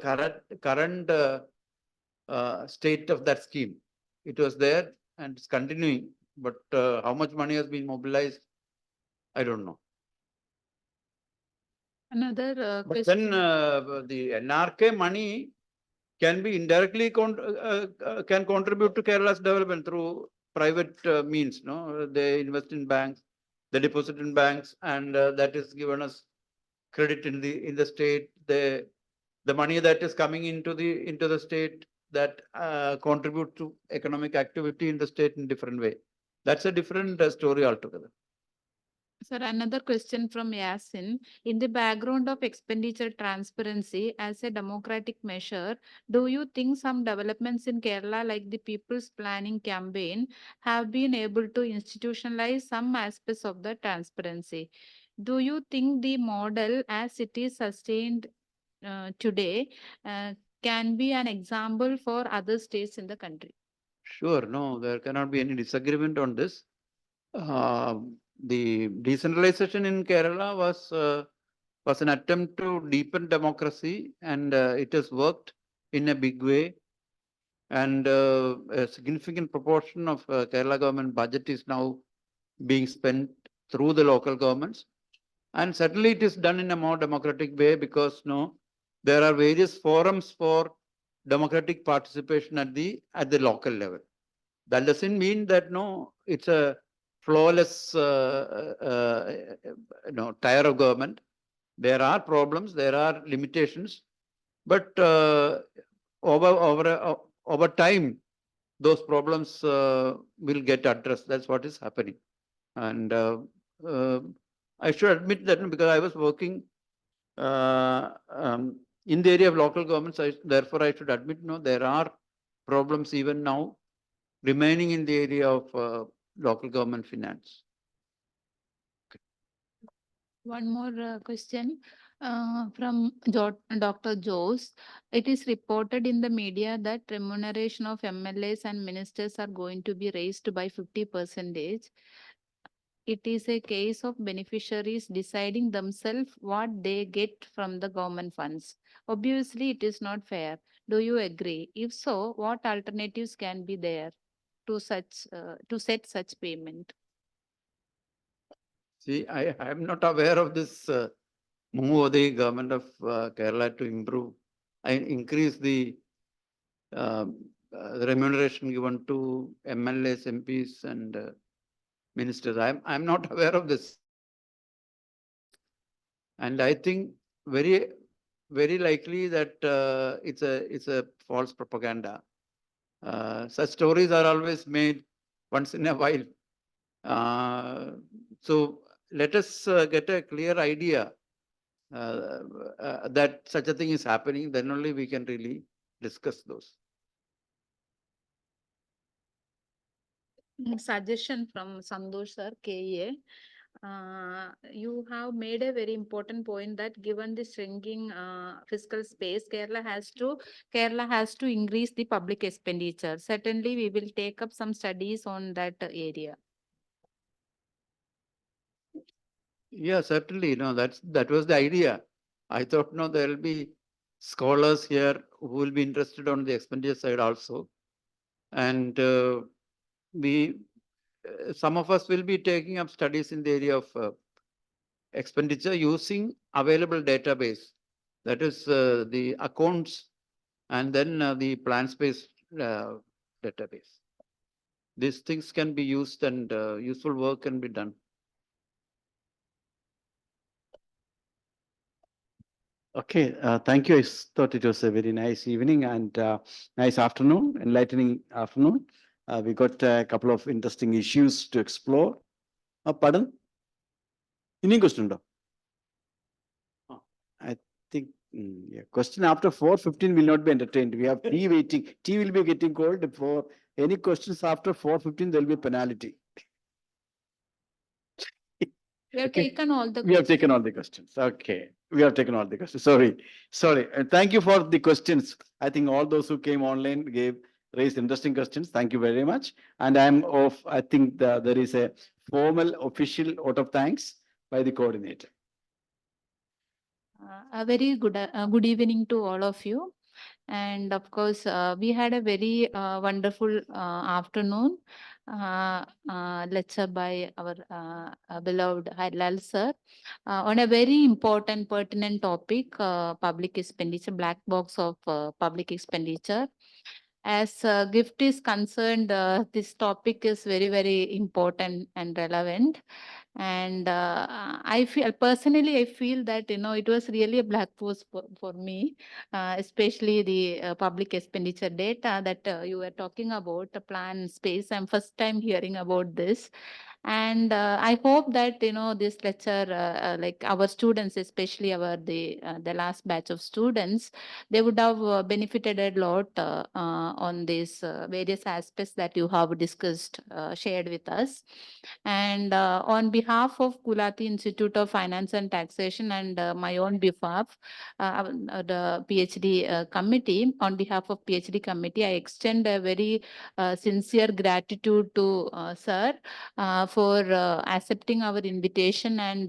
current state of that scheme. It was there and it's continuing, but how much money has been mobilized, I don't know. Another But question. then the NRK money can be indirectly can contribute to Kerala's development through private means. No, they invest in banks, they deposit in banks, and that is given us credit in the state. The money that is coming into the state, that contribute to economic activity in the state in different way. That's a different story altogether. Sir, another question from Yasin. In the background of expenditure transparency as a democratic measure, do you think some developments in Kerala, like the People's Planning Campaign, have been able to institutionalize some aspects of the transparency? Do you think the model as it is sustained today can be an example for other states in the country? Sure, no, there cannot be any disagreement on this. The decentralization in Kerala was an attempt to deepen democracy, and it has worked in a big way. And a significant proportion of Kerala government budget is now being spent through the local governments. And certainly it is done in a more democratic way because no, there are various forums for democratic participation at the local level. That doesn't mean that no, it's a flawless tier of government. There are problems, there are limitations, but over time, those problems will get addressed. That's what is happening. And uh, I should admit that because I was working in the area of local governments, therefore I should admit no, there are problems even now remaining in the area of local government finance. One more question from Dr. Jose. It is reported in the media that remuneration of MLAs and ministers are going to be raised by 50%. It is a case of beneficiaries deciding themselves what they get from the government funds. Obviously, it is not fair. Do you agree? If so, what alternatives can be there to set such payment? See, I am not aware of this move of the government of Kerala to increase the remuneration given to MLAs, MPs, and ministers. I'm not aware of this, and I think very very likely that it's a false propaganda. Such stories are always made once in a while. So let us get a clear idea that such a thing is happening. Then only we can really discuss those. Suggestion from Sandosh sir, KA. You have made a very important point that given the shrinking fiscal space, Kerala has to increase the public expenditure. Certainly, we will take up some studies on that area. Yeah, certainly. No, that was the idea. I thought no, there will be scholars here who will be interested on the expenditure side also, and some of us will be taking up studies in the area of expenditure using available database. That is the accounts and then the plan space database. These things can be used and useful work can be done. Okay, thank you. I thought it was a very nice evening and nice afternoon, enlightening afternoon. We got a couple of interesting issues to explore. Pardon? Any question? I think yeah. Question after 4:15 will not be entertained. We have tea waiting. Tea will be getting cold. For any questions after 4:15, there will be penalty. We have Okay. taken all the. We have taken all the questions. Okay. We have taken all the questions. Sorry. Thank you for the questions. I think all those who came online raised interesting questions. Thank you very much. And I think there is a formal official vote of thanks by the coordinator. A very good evening to all of you. And of course, we had a very wonderful afternoon lecture by our beloved Hailal sir on a very important, pertinent topic, public expenditure, black box of public expenditure. As gift is concerned, this topic is very, very important and relevant. And I feel that it was really a black box for me, especially the public expenditure data that you were talking about, the plan space. I'm first time hearing about this. And I hope that this lecture, like our students, especially the last batch of students, they would have benefited a lot on these various aspects that you have discussed, shared with us. And on behalf of Kulati Institute of Finance and Taxation and my own behalf, the PhD committee, on behalf of PhD committee, I extend a very sincere gratitude to sir for accepting our invitation and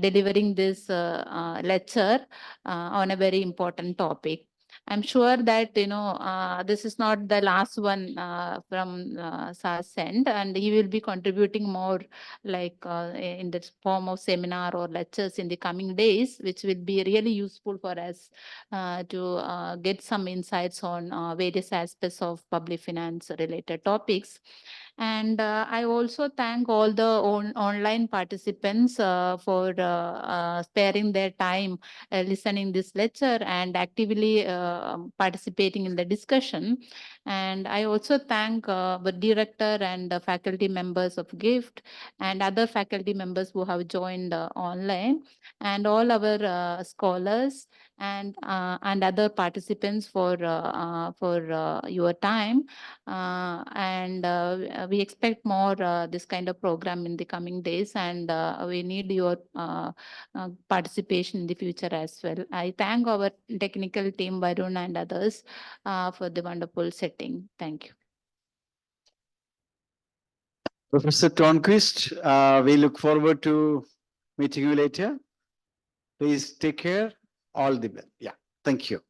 delivering this lecture on a very important topic. I'm sure that, this is not the last one from SARS end, and he will be contributing more like in the form of seminar or lectures in the coming days, which will be really useful for us to get some insights on various aspects of public finance related topics. And I also thank all the online participants for sparing their time listening this lecture and actively participating in the discussion. And I also thank the director and the faculty members of GIFT and other faculty members who have joined online, and all our scholars and other participants for your time. And we expect more this kind of program in the coming days, and we need your participation in the future as well. I thank our technical team, Varun and others, for the wonderful setting. Thank you. Professor Tonquist, we look forward to meeting you later. Please take care. All the best. Yeah, thank you.